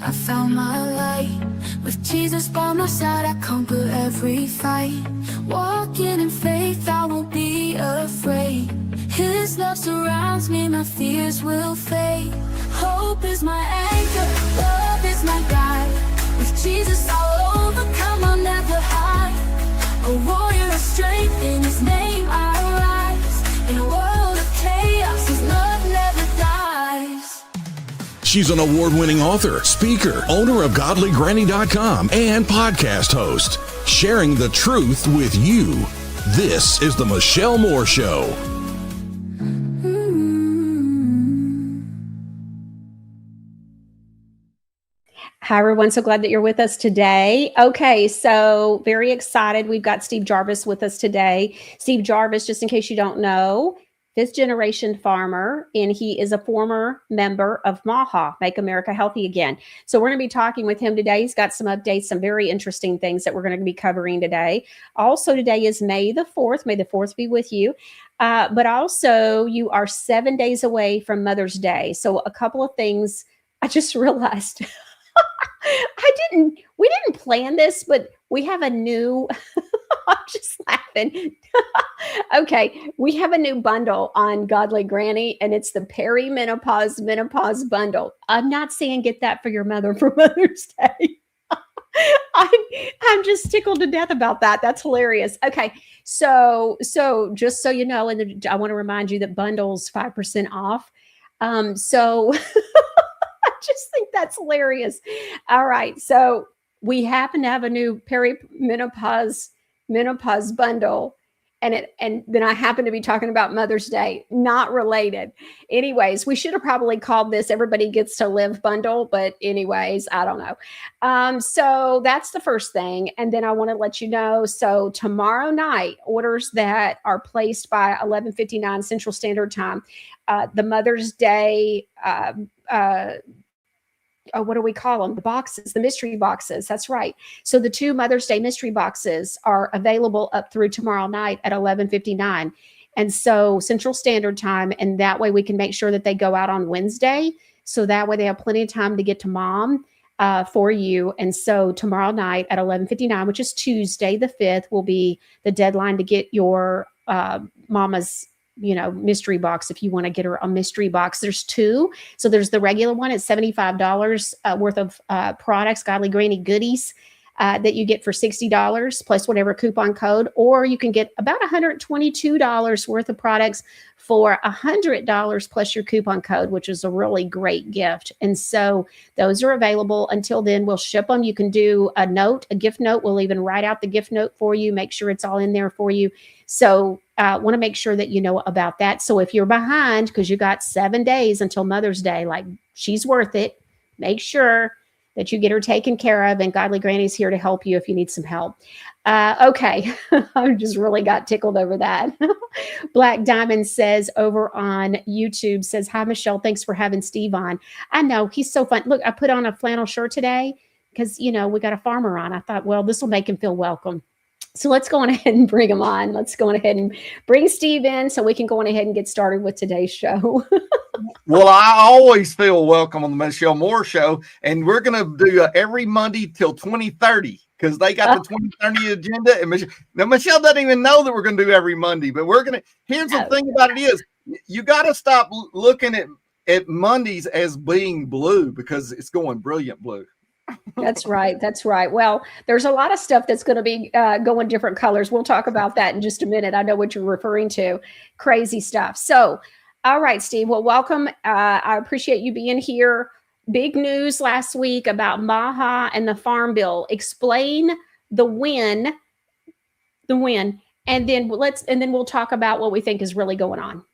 I found my light. With Jesus by my side, I conquer every fight. Walking in faith, I won't be afraid. His love surrounds me, my fears will fade. Hope is my anchor, love is my guide. With Jesus I'll overcome, I'll never hide. A warrior of strength, in His name I rise. In a world of chaos, His love never dies. She's an award-winning author, speaker, owner of GodlyGranny.com, and podcast host, sharing the truth with you. This is the Michelle Moore Show. Hi, everyone. So glad that you're with us today. Okay, so very excited. We've got Steve Jarvis with us today. Steve Jarvis, just in case you don't know, fifth-generation farmer, and he is a former member of MAHA, Make America Healthy Again. So we're going to be talking with him today. He's got some updates, some very interesting things that we're going to be covering today. Also, today is May the 4th. May the 4th be with you. But also, you are 7 days away from Mother's Day. So a couple of things I just realized. We didn't plan this, but we have a new, I'm just laughing. Okay, we have a new bundle on Godly Granny, and it's the menopause bundle. I'm not saying get that for your mother for Mother's Day. I'm just tickled to death about that. That's hilarious. Okay, so just so you know, and I want to remind you that bundles 5% off. So I just think that's hilarious. All right. So we happen to have a new menopause bundle. And then I happen to be talking about Mother's Day, not related. Anyways, we should have probably called this Everybody Gets to Live bundle. But anyways, I don't know. So that's the first thing. And then I want to let you know. So tomorrow night, orders that are placed by 11:59 Central Standard Time, the Mother's Day, what do we call them? The boxes, the mystery boxes. That's right. So the 2 Mother's Day mystery boxes are available up through tomorrow night at 11:59. And so Central Standard Time. And that way we can make sure that they go out on Wednesday. So that way they have plenty of time to get to Mom for you. And so tomorrow night at 11:59, which is Tuesday, the 5th, will be the deadline to get your Mama's mystery box. If you want to get her a mystery box, there's 2. So there's the regular one at $75 worth of products, Godly Granny goodies that you get for $60 plus whatever coupon code, or you can get about $122 worth of products for $100 plus your coupon code, which is a really great gift. And so those are available until then. We'll ship them. You can do a gift note. We'll even write out the gift note for you, make sure it's all in there for you. So want to make sure that you know about that. So if you're behind, because you got 7 days until Mother's Day, like she's worth it, make sure that you get her taken care of, and Godly Granny's here to help you if you need some help. Okay, I just really got tickled over that. Black Diamond says over on YouTube, says, hi, Michelle, thanks for having Steve on. I know, he's so fun. Look, I put on a flannel shirt today because, we got a farmer on. I thought, well, this will make him feel welcome. So let's go on ahead and bring him on. Let's go on ahead and bring Steve in so we can go on ahead and get started with today's show. Well, I always feel welcome on the Michelle Moore Show, and we're going to do every Monday till 2030 because they got the 2030 agenda. And Michelle doesn't even know that we're going to do every Monday, but we're going to. Here's the thing about it is you got to stop looking at Mondays as being blue because it's going brilliant blue. That's right. That's right. Well, there's a lot of stuff that's going to be going different colors. We'll talk about that in just a minute. I know what you're referring to. Crazy stuff. So, all right, Steve. Well, welcome. I appreciate you being here. Big news last week about MAHA and the Farm Bill. Explain the win, and then we'll talk about what we think is really going on.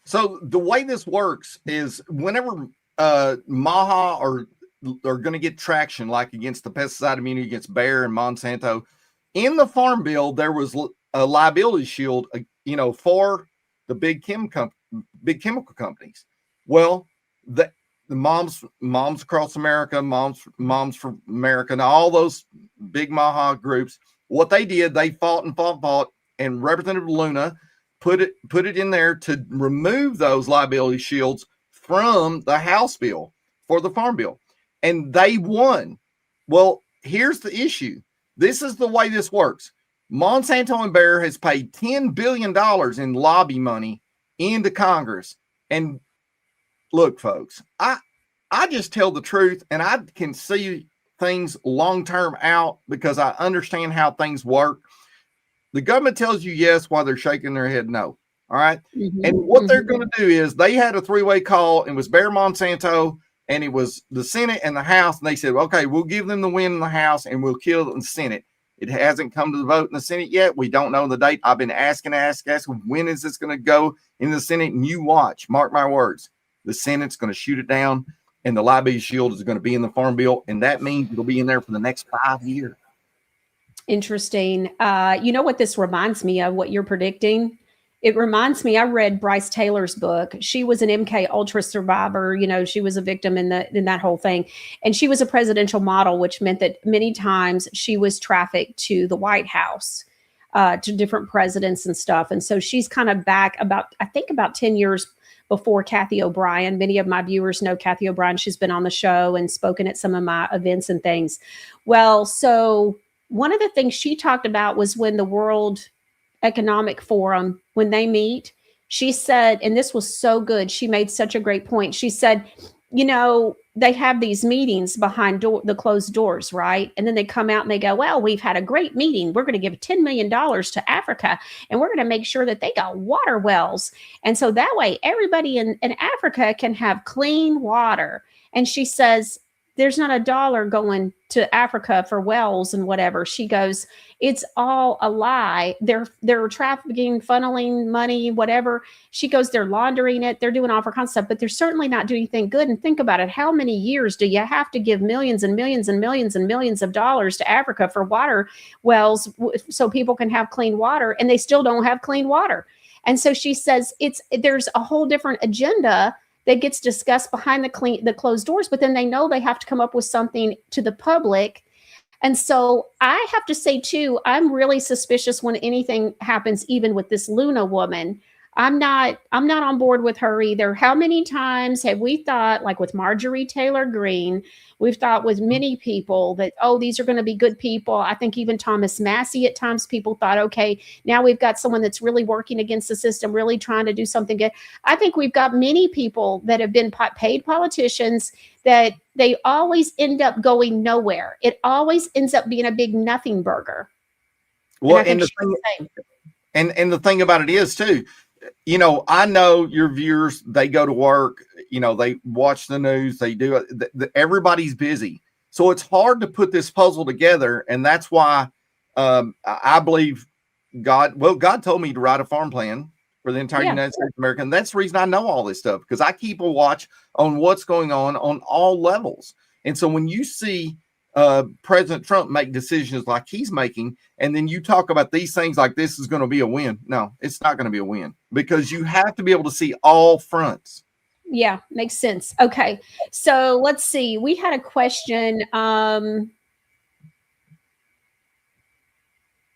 So the way this works is whenever MAHA are going to get traction, like against the pesticide immunity against Bayer and Monsanto, in the Farm Bill, there was a liability shield, for the big chemical companies. Well, the moms across America, moms for America, and all those big MAHA groups, what they did, they fought, and Representative Luna put it in there to remove those liability shields from the House bill for the Farm Bill. and they won. Well, here's the issue. This is the way this works. Monsanto and Bayer has paid $10 billion in lobby money into Congress. And look, folks, I just tell the truth, and I can see things long-term out because I understand how things work. The government tells you yes while they're shaking their head no. All right. Mm-hmm. And what they're going to do is they had a three-way call. It was Bayer, Monsanto, and it was the Senate and the House. And they said, okay, we'll give them the win in the House and we'll kill it in the Senate. It hasn't come to the vote in the Senate yet. We don't know the date. I've been asking, when is this going to go in the Senate? And you watch, mark my words, the Senate's going to shoot it down and the liability shield is going to be in the Farm Bill. And that means it'll be in there for the next 5 years. Interesting. You know what this reminds me of, what you're predicting? It reminds me, I read Bryce Taylor's book. She was an MK Ultra survivor. You know, she was a victim in that whole thing. And she was a presidential model, which meant that many times she was trafficked to the White House, to different presidents and stuff. And so she's kind of back about 10 years before Kathy O'Brien. Many of my viewers know Kathy O'Brien. She's been on the show and spoken at some of my events and things. Well, so one of the things she talked about was when the World Economic Forum, when they meet, she said, and this was so good, she made such a great point. She said, you know, they have these meetings behind the closed doors, right? And then they come out and they go, well, we've had a great meeting. We're going to give $10 million to Africa, and we're going to make sure that they got water wells. And so that way everybody in Africa can have clean water. And she says, there's not a dollar going to Africa for wells and whatever. She goes, it's all a lie. They're trafficking, funneling money, whatever. She goes, they're laundering it. They're doing all kinds of stuff, but they're certainly not doing anything good. And think about it. How many years do you have to give millions and millions and millions and millions of dollars to Africa for water wells so people can have clean water, and they still don't have clean water? And so she says there's a whole different agenda that gets discussed behind the closed doors, but then they know they have to come up with something to the public. And so I have to say too, I'm really suspicious when anything happens, even with this Luna woman. I'm not on board with her either. How many times have we thought, like with Marjorie Taylor Greene, we've thought with many people that, oh, these are going to be good people. I think even Thomas Massey, at times people thought, okay, now we've got someone that's really working against the system, really trying to do something good. I think we've got many people that have been paid politicians that they always end up going nowhere. It always ends up being a big nothing burger. Well, and the thing about it is too, you know, I know your viewers, they go to work, you know, they watch the news, they do it. Everybody's busy. So it's hard to put this puzzle together. And that's why I believe God told me to write a farm plan for the entire United States of America. And that's the reason I know all this stuff, because I keep a watch on what's going on all levels. And so when you see President Trump make decisions like he's making, and then you talk about these things like this is going to be a win. No, it's not going to be a win, because you have to be able to see all fronts. Yeah, makes sense. Okay, so let's see. We had a question.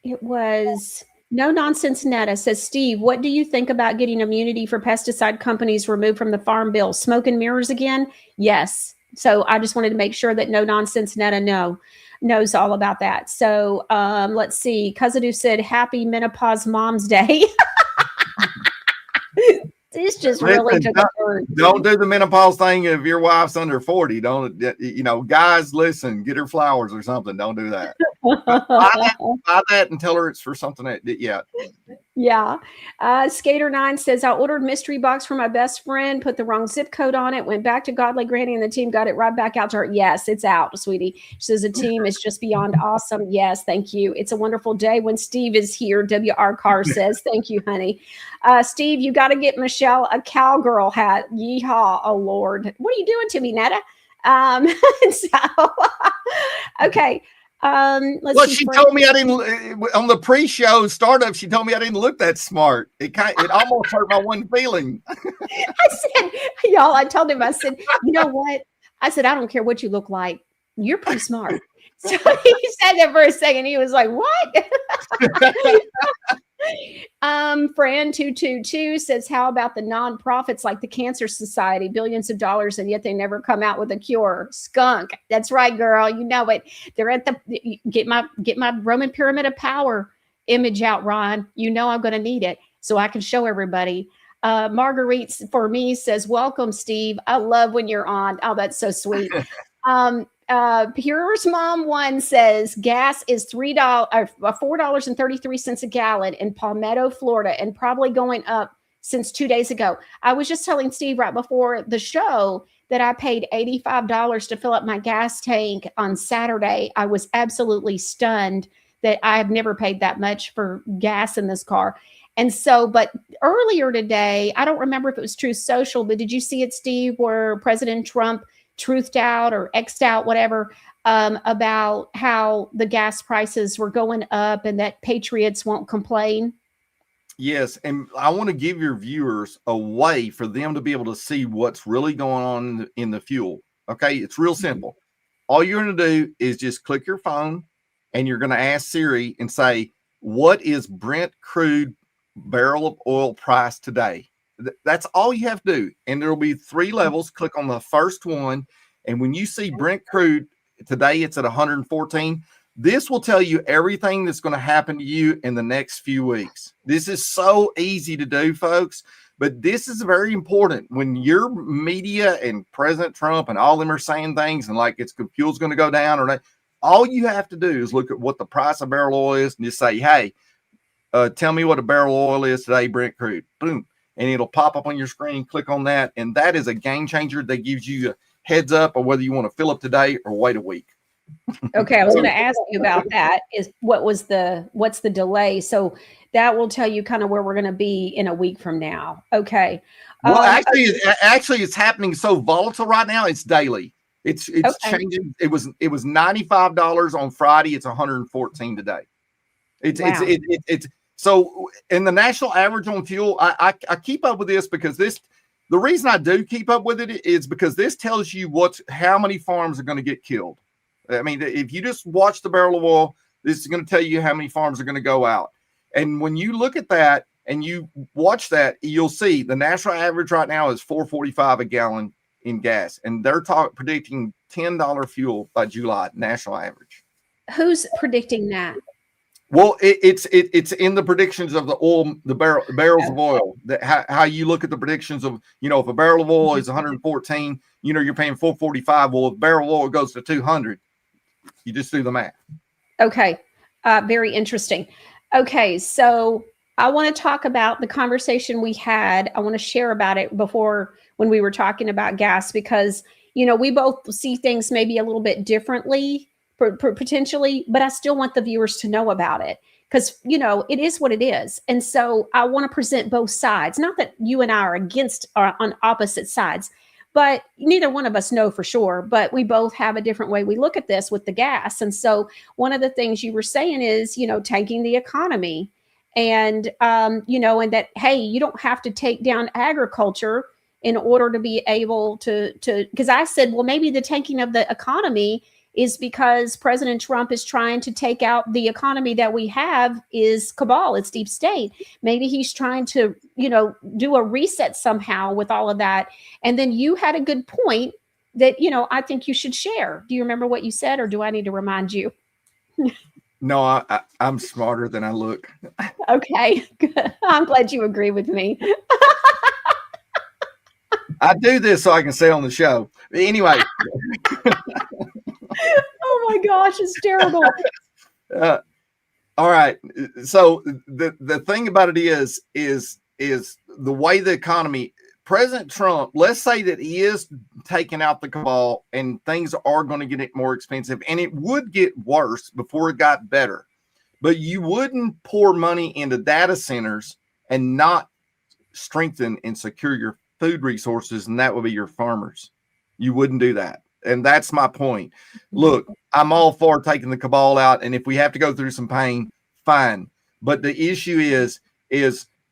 It was No Nonsense Netta says, Steve, what do you think about getting immunity for pesticide companies removed from the Farm Bill? Smoke and mirrors again? Yes. So I just wanted to make sure that No Nonsense Netta knows all about that. So let's see. Kazadu said, happy Menopause Mom's Day. This just really took a turn. Don't do the menopause thing if your wife's under 40. Don't, you know, guys, listen, get her flowers or something. Don't do that. Buy that and tell her it's for something that, Yeah. Skater9 says, I ordered mystery box for my best friend, put the wrong zip code on it, went back to Godly Granny, and the team got it right back out to her. Yes, it's out, sweetie. She says the team is just beyond awesome. Yes, thank you. It's a wonderful day when Steve is here. WR Carr says, thank you, honey. Steve, you got to get Michelle a cowgirl hat. Yeehaw. Oh, Lord. What are you doing to me, Netta? Okay. She told me I didn't on the pre-show startup. She told me I didn't look that smart. It almost hurt my one feeling. I said, y'all, I told him, I said, you know what? I said, I don't care what you look like. You're pretty smart. So he said that for a second. He was like, what? Fran222 says, how about the nonprofits like the Cancer Society, billions of dollars, and yet they never come out with a cure? Skunk. That's right, girl. You know it. They're at the get my Roman pyramid of power image out, Ron. You know I'm going to need it so I can show everybody. Marguerite for me says, welcome, Steve. I love when you're on. Oh, that's so sweet. Pure's Mom One says gas is $4.33 a gallon in Palmetto, Florida, and probably going up since 2 days ago. I was just telling Steve right before the show that I paid $85 to fill up my gas tank on Saturday. I was absolutely stunned that I have never paid that much for gas in this car. And so, but earlier today, I don't remember if it was Truth Social, but did you see it, Steve, where President Trump truthed out or X'd out, whatever, about how the gas prices were going up and that patriots won't complain? Yes, and I want to give your viewers a way for them to be able to see what's really going on in the fuel. Okay, it's real simple. All you're going to do is just click your phone and you're going to ask Siri and say, what is Brent crude barrel of oil price today? That's all you have to do. And there'll be 3 levels. Click on the first one. And when you see Brent crude today, it's at 114. This will tell you everything that's going to happen to you in the next few weeks. This is so easy to do, folks. But this is very important. When your media and President Trump and all of them are saying things and like fuel's going to go down or not, all you have to do is look at what the price of barrel oil is and just say, hey, tell me what a barrel of oil is today, Brent crude. Boom. And it'll pop up on your screen. Click on that. And that is a game changer that gives you a heads up of whether you want to fill up today or wait a week. Okay. I was going to ask you about that what's the delay? So that will tell you kind of where we're going to be in a week from now. Okay. Well, actually it's happening so volatile right now. It's daily. It's okay. Changing. It was $95 on Friday. It's 114 today. It's so in the national average on fuel, I keep up with this because the reason I do keep up with it is because this tells you how many farms are going to get killed. I mean, if you just watch the barrel of oil, this is going to tell you how many farms are going to go out. And when you look at that and you watch that, you'll see the national average right now is $4.45 a gallon in gas, and they're predicting $10 fuel by July national average. Who's predicting that? Well, it's in the predictions of the oil, the barrels of oil. How you look at the predictions of, if a barrel of oil is 114, you're paying $4.45. Well, if barrel of oil goes to 200, you just do the math. Okay, very interesting. Okay, so I want to talk about the conversation we had. I want to share about it before when we were talking about gas because we both see things maybe a little bit differently. Potentially, but I still want the viewers to know about it because, it is what it is. And so I want to present both sides. Not that you and I are on opposite sides, but neither one of us know for sure. But we both have a different way we look at this with the gas. And so one of the things you were saying is, tanking the economy and, and that, hey, you don't have to take down agriculture in order to be able to because I said, well, maybe the tanking of the economy is because President Trump is trying to take out the economy that we have is cabal, it's deep state. Maybe he's trying to, do a reset somehow with all of that. And then you had a good point that, I think you should share. Do you remember what you said or do I need to remind you? No, I'm smarter than I look. Okay, good. I'm glad you agree with me. I do this so I can say on the show. Anyway. Oh my gosh, it's terrible. All right. So the thing about it is the way the economy, President Trump, let's say that he is taking out the cabal and things are going to get more expensive and it would get worse before it got better. But you wouldn't pour money into data centers and not strengthen and secure your food resources, and that would be your farmers. You wouldn't do that. And that's my point. Look, I'm all for taking the cabal out. And if we have to go through some pain, fine. But the issue is,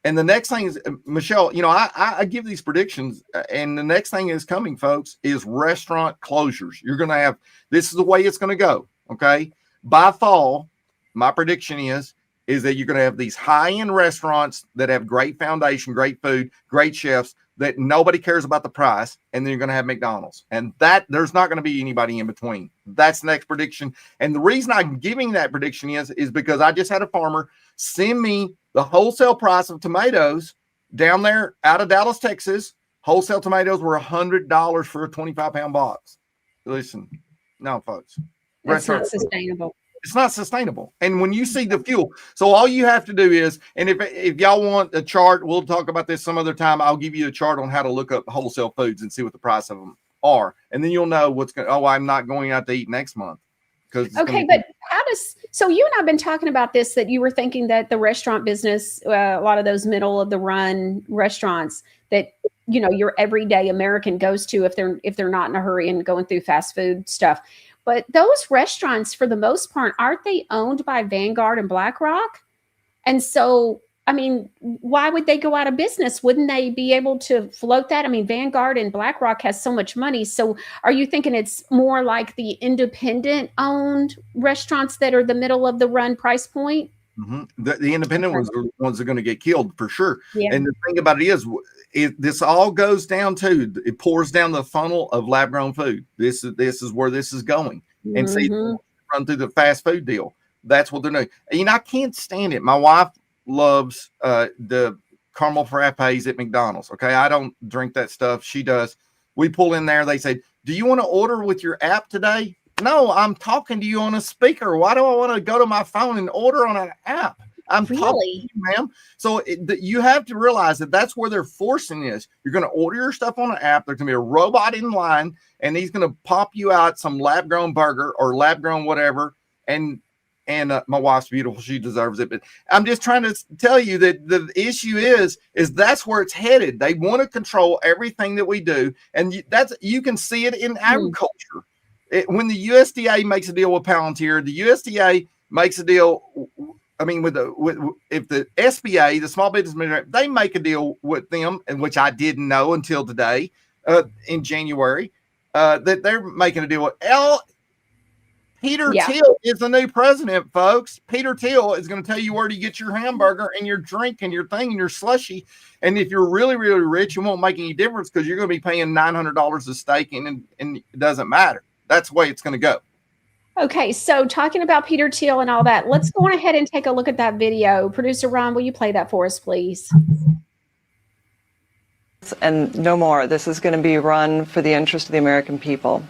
and the next thing is, Michelle, I give these predictions and the next thing is coming, folks, is restaurant closures. You're going to have, this is the way it's going to go. Okay. By fall, my prediction is is that you're going to have these high-end restaurants that have great foundation, great food, great chefs that nobody cares about the price, and then you're going to have McDonald's, and that there's not going to be anybody in between. That's the next prediction. And the reason I'm giving that prediction is because I just had a farmer send me the wholesale price of tomatoes down there out of Dallas, Texas. Wholesale tomatoes were $100 for a 25-pound box. Listen, no, folks. That's not sustainable. It's not sustainable. And when you see the fuel, so all you have to do is, and if y'all want a chart, we'll talk about this some other time. I'll give you a chart on how to look up wholesale foods and see what the price of them are. And then you'll know what's going to, I'm not going out to eat next month. Okay, but so you and I've been talking about this, that you were thinking that the restaurant business, a lot of those middle of the run restaurants that, your everyday American goes to if they're not in a hurry and going through fast food stuff. But those restaurants, for the most part, aren't they owned by Vanguard and BlackRock? And so, I mean, why would they go out of business? Wouldn't they be able to float that? I mean, Vanguard and BlackRock has so much money. So are you thinking it's more like the independent owned restaurants that are the middle of the run price point? Mm-hmm. The independent ones are the ones that are going to get killed for sure. Yeah. And the thing about it is, this all goes down to, it pours down the funnel of lab grown food. This is where this is going. Mm-hmm. And see, run through the fast food deal. That's what they're doing. I can't stand it. My wife loves the caramel frappes at McDonald's. Okay, I don't drink that stuff. She does. We pull in there. They say, "Do you want to order with your app today?" No, I'm talking to you on a speaker. Why do I want to go to my phone and order on an app? I'm talking to you, ma'am. So you have to realize that that's where they're forcing this. You're going to order your stuff on an app. There's going to be a robot in line, and he's going to pop you out some lab-grown burger or lab-grown whatever. And my wife's beautiful. She deserves it. But I'm just trying to tell you that the issue is that's where it's headed. They want to control everything that we do. And you can see it in agriculture. When the USDA makes a deal with Palantir, the USDA makes a deal. I mean, if the SBA, the Small Business Administration, they make a deal with them, and which I didn't know until today, in January, that they're making a deal with Peter Thiel is the new president, folks. Peter Thiel is going to tell you where to get your hamburger and your drink and your thing and your slushy. And if you're really, really rich, it won't make any difference because you're going to be paying $900 a steak, and it doesn't matter. That's the way it's going to go. Okay, so talking about Peter Thiel and all that, let's go on ahead and take a look at that video. Producer Ron, will you play that for us, please? And no more. This is going to be run for the interest of the American people.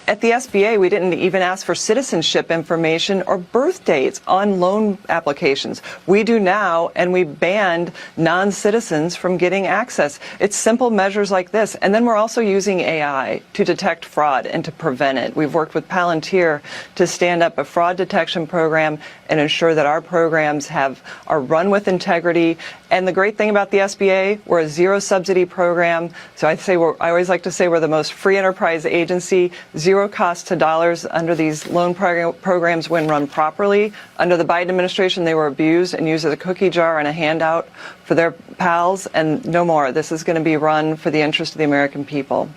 At the SBA, we didn't even ask for citizenship information or birth dates on loan applications. We do now, and we banned non-citizens from getting access. It's simple measures like this. And then we're also using AI to detect fraud and to prevent it. We've worked with Palantir to stand up a fraud detection program and ensure that our programs are run with integrity. And the great thing about the SBA, we're a zero subsidy program. So I always like to say we're the most free enterprise agency, zero cost to dollars under these loan programs when run properly. Under the Biden administration, they were abused and used as a cookie jar and a handout for their pals, and no more. This is going to be run for the interest of the American people.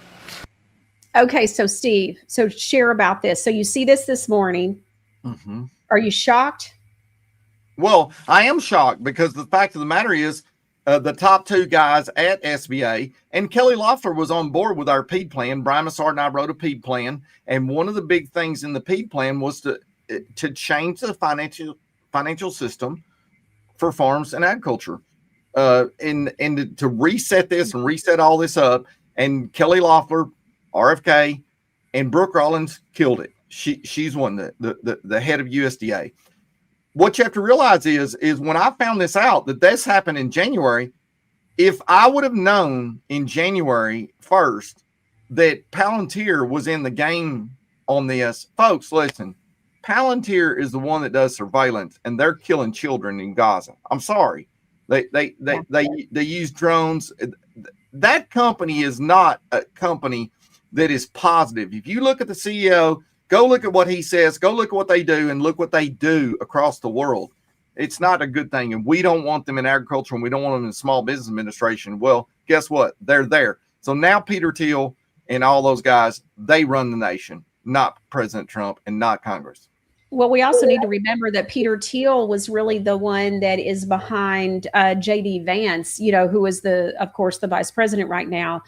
Okay, so Steve, share about this. So you see this morning. Mm-hmm. Are you shocked? Well, I am shocked because the fact of the matter is the top two guys at SBA, and Kelly Loeffler was on board with our PED plan. Brian Massard and I wrote a PED plan, and one of the big things in the PED plan was to change the financial system for farms and agriculture, and to reset this and reset all this up. And Kelly Loeffler, RFK, and Brooke Rollins killed it. She's one, the head of USDA. What you have to realize is when I found this out, that this happened in January, if I would have known in January 1st that Palantir was in the game on this, folks, listen, Palantir is the one that does surveillance, and they're killing children in Gaza. I'm sorry. They use drones. That company is not a company that is positive. If you look at the CEO, go look at what he says, go look at what they do, and look what they do across the world. It's not a good thing. And we don't want them in agriculture, and we don't want them in Small Business Administration. Well, guess what? They're there. So now Peter Thiel and all those guys, they run the nation, not President Trump and not Congress. Well, we also need to remember that Peter Thiel was really the one that is behind J.D. Vance, who is of course, the vice president right now.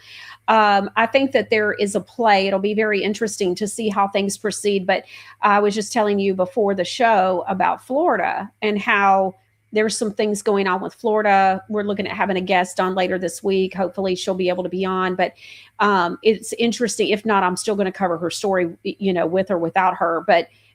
I think that there is a play. It'll be very interesting to see how things proceed. But I was just telling you before the show about Florida and how there's some things going on with Florida. We're looking at having a guest on later this week. Hopefully she'll be able to be on. But it's interesting. If not, I'm still going to cover her story, with or without her,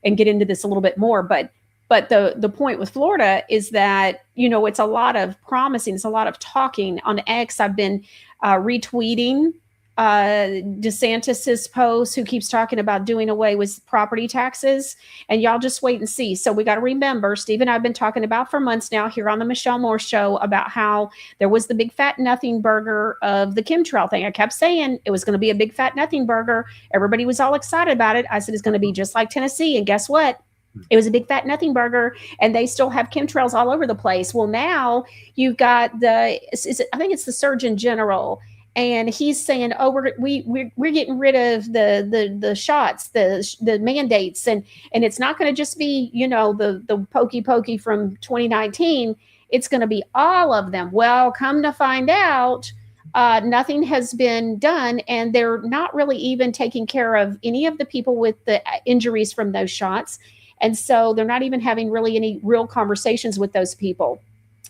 and get into this a little bit more. But the point with Florida is that, it's a lot of promising. It's a lot of talking on X. I've been retweeting DeSantis's post, who keeps talking about doing away with property taxes, and y'all just wait and see. So we got to remember, Steve and I've been talking about for months now here on the Michelle Moore Show about how there was the big fat nothing burger of the chemtrail thing. I kept saying it was going to be a big fat nothing burger. Everybody was all excited about it. I said it's going to be just like Tennessee, and guess what? It was a big fat nothing burger, and they still have chemtrails all over the place. Well, now you've got I think it's the Surgeon General, and he's saying, "Oh, we're getting rid of the shots, the mandates, and it's not going to just be the pokey from 2019. It's going to be all of them." Well, come to find out, nothing has been done, and they're not really even taking care of any of the people with the injuries from those shots, and so they're not even having really any real conversations with those people.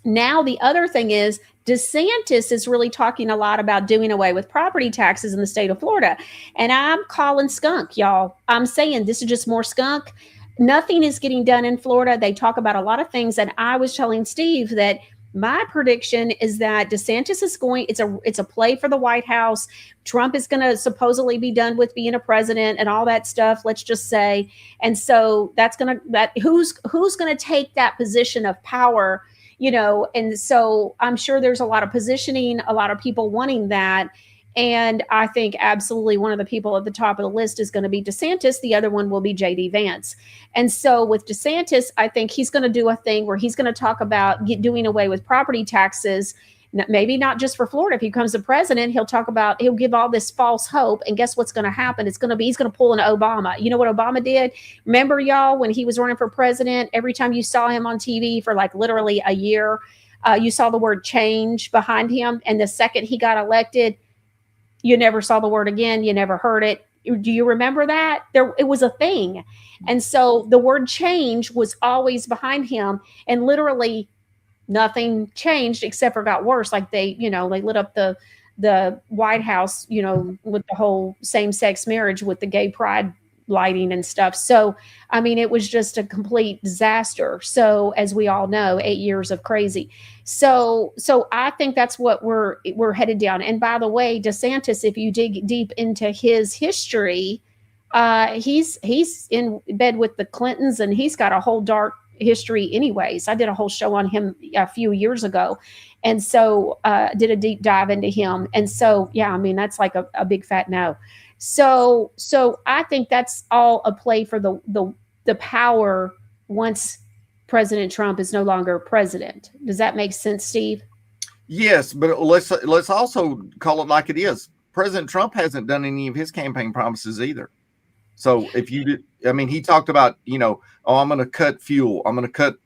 Now, the other thing is, DeSantis is really talking a lot about doing away with property taxes in the state of Florida. And I'm calling skunk, y'all. I'm saying this is just more skunk. Nothing is getting done in Florida. They talk about a lot of things. And I was telling Steve that my prediction is that DeSantis is it's a play for the White House. Trump is going to supposedly be done with being a president and all that stuff, let's just say. And so who's going to take that position of power? And so I'm sure there's a lot of positioning, a lot of people wanting that. And I think absolutely one of the people at the top of the list is going to be DeSantis. The other one will be J.D. Vance. And so with DeSantis, I think he's going to do a thing where he's going to talk about doing away with property taxes, maybe not just for Florida. If he becomes the president, he'll give all this false hope. And guess what's going to happen? He's going to pull an Obama. You know what Obama did? Remember, y'all, when he was running for president, every time you saw him on TV for like literally a year, you saw the word change behind him. And the second he got elected, you never saw the word again. You never heard it. Do you remember that? It was a thing. And so the word change was always behind him, and literally nothing changed except for got worse. Like they lit up the White House, with the whole same-sex marriage with the gay pride lighting and stuff. So, I mean, it was just a complete disaster. So, as we all know, 8 years of crazy. So I think that's what we're headed down. And by the way, DeSantis, if you dig deep into his history, he's in bed with the Clintons, and he's got a whole dark history anyways. I did a whole show on him a few years ago, and so did a deep dive into him. And so, yeah, I mean, that's like a big fat no. So I think that's all a play for the power once President Trump is no longer president. Does that make sense, Steve? Yes, but let's also call it like it is. President Trump hasn't done any of his campaign promises either. So if you did, I mean, he talked about, I'm going to cut fuel. I'm going to cut,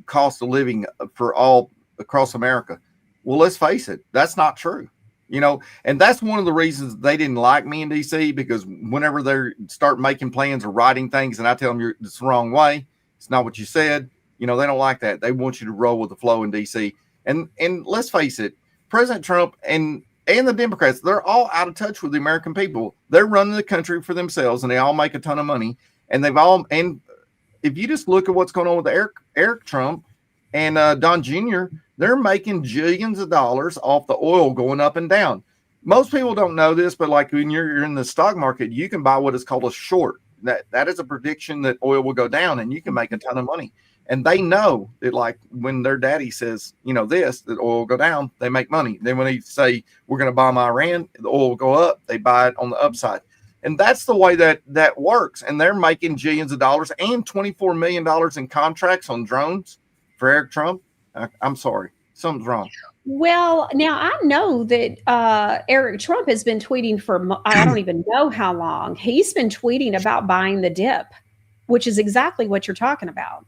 cost of living for all across America. Well, let's face it, that's not true. And that's one of the reasons they didn't like me in DC, because whenever they start making plans or writing things and I tell them it's the wrong way, it's not what you said, they don't like that. They want you to roll with the flow in DC. And let's face it, President Trump and the Democrats, they're all out of touch with the American people. They're running the country for themselves, and they all make a ton of money. And and if you just look at what's going on with Eric Trump and Don Jr., they're making jillions of dollars off the oil going up and down. Most people don't know this, but like when you're in the stock market, you can buy what is called a short. That is a prediction that oil will go down, and you can make a ton of money. And they know that, like, when their daddy says, that oil will go down, they make money. Then when they say, we're going to bomb Iran, the oil will go up, they buy it on the upside. And that's the way that works. And they're making jillions of dollars and $24 million in contracts on drones for Eric Trump. I'm sorry, something's wrong. Well, now I know that Eric Trump has been tweeting for I don't even know how long. He's been tweeting about buying the dip, which is exactly what you're talking about.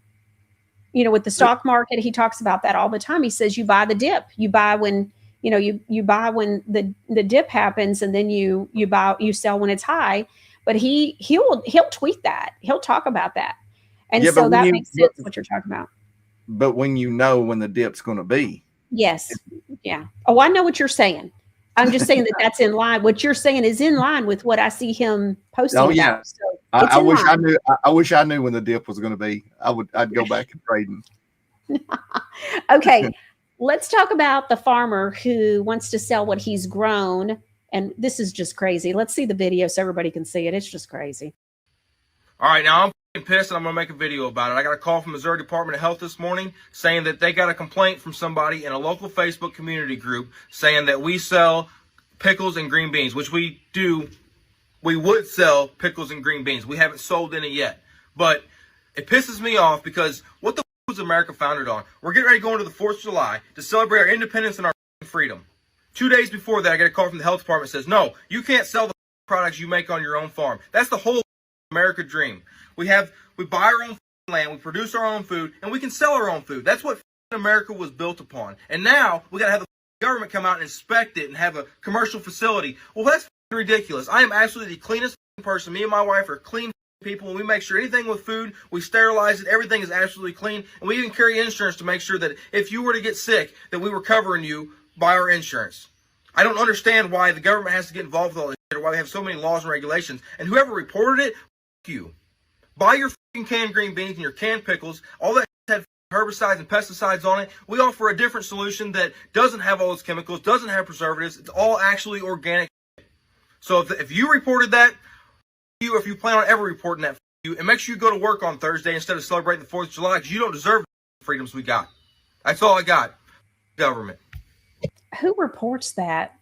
With the stock market, he talks about that all the time. He says you buy the dip. You buy when you buy when the dip happens, and then you sell when it's high. But he'll tweet that. He'll talk about that, and so that makes sense what you're talking about. But when you know when the dip's going to be. Yes. Yeah. Oh, I know what you're saying. I'm just saying that that's in line. What you're saying is in line with what I see him posting. Oh yeah. About. So I wish I knew. I wish I knew when the dip was going to be. I'd go back and trade them. Okay. Let's talk about the farmer who wants to sell what he's grown. And this is just crazy. Let's see the video so everybody can see it. It's just crazy. All right, now I'm pissed and I'm going to make a video about it. I got a call from Missouri Department of Health this morning saying that they got a complaint from somebody in a local Facebook community group saying that we sell pickles and green beans, which we do. We would sell pickles and green beans. We haven't sold any yet. But it pisses me off because what the was America founded on? We're getting ready to go into the 4th of July to celebrate our independence and our freedom. 2 days before that, I get a call from the health department that says, no, you can't sell the products you make on your own farm. That's the whole America dream. We buy our own land, we produce our own food, and we can sell our own food. That's what America was built upon. And now we got to have the government come out and inspect it and have a commercial facility. Well, that's ridiculous. I am absolutely the cleanest person. Me and my wife are clean people, and we make sure anything with food, we sterilize it. Everything is absolutely clean, and we even carry insurance to make sure that if you were to get sick, that we were covering you by our insurance. I don't understand why the government has to get involved with all this shit, or why we have so many laws and regulations. And whoever reported it, you. Buy your canned green beans and your canned pickles. All that had herbicides and pesticides on it. We offer a different solution that doesn't have all those chemicals, doesn't have preservatives. It's all actually organic. So if you reported that, if you plan on ever reporting that, and make sure you go to work on Thursday instead of celebrating the 4th of July, because you don't deserve the freedoms we got. That's all I got. Government. Who reports that?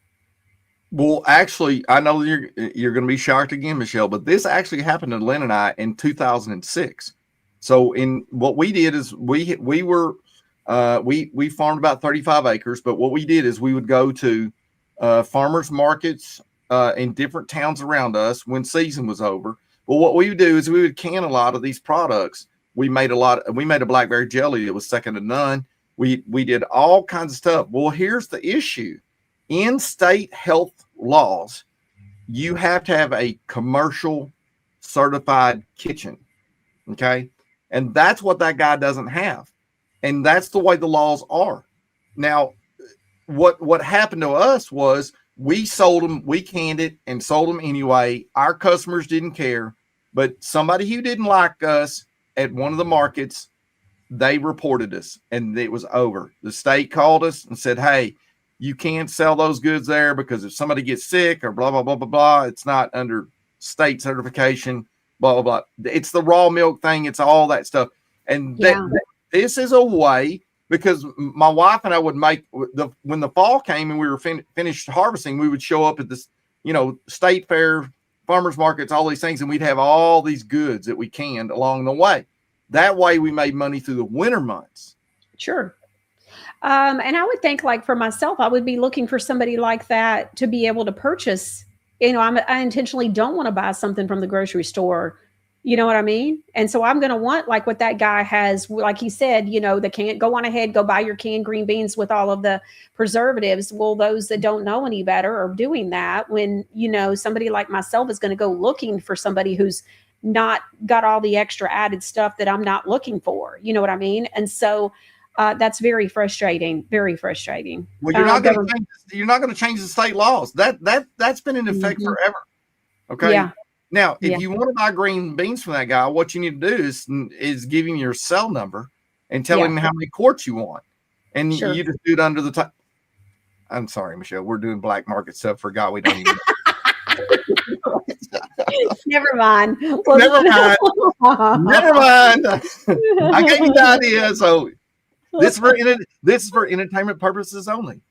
Well, actually, I know you're going to be shocked again, Michelle, but this actually happened to Lynn and I in 2006. So in what we did is we farmed about 35 acres, but what we did is we would go to farmers markets in different towns around us when season was over. Well, what we would do is we would can a lot of these products. We made a blackberry jelly that was second to none. We did all kinds of stuff. Well, here's the issue. In state health laws, you have to have a commercial certified kitchen. Okay. And that's what that guy doesn't have. And that's the way the laws are. Now, what happened to us was we sold them, we canned it and sold them anyway. Our customers didn't care, but somebody who didn't like us at one of the markets, they reported us and it was over. The state called us and said, hey, you can't sell those goods there because if somebody gets sick or blah, blah, blah, blah, blah, it's not under state certification, blah, blah, blah. It's the raw milk thing. It's all that stuff. And this is a way, because my wife and I would make when the fall came and we were finished harvesting, we would show up at this, state fair, farmers markets, all these things. And we'd have all these goods that we canned along the way. That way we made money through the winter months. Sure. And I would think, like, for myself, I would be looking for somebody like that to be able to purchase. I intentionally don't want to buy something from the grocery store. You know what I mean? And so I'm going to want, like, what that guy has, like he said, the can't go on ahead, go buy your canned green beans with all of the preservatives. Well, those that don't know any better are doing that when, somebody like myself is going to go looking for somebody who's not got all the extra added stuff that I'm not looking for. You know what I mean? And so that's very frustrating. Very frustrating. Well, you're not going to change the state laws. That's been in effect forever. Okay. Yeah. Now, if you want to buy green beans from that guy, what you need to do is give him your cell number and tell him how many quarts you want, and you just do it under the time. I'm sorry, Michelle. We're doing black market stuff for God. We don't even. Never mind. Well, never mind. I gave you the idea. So this is for entertainment purposes only.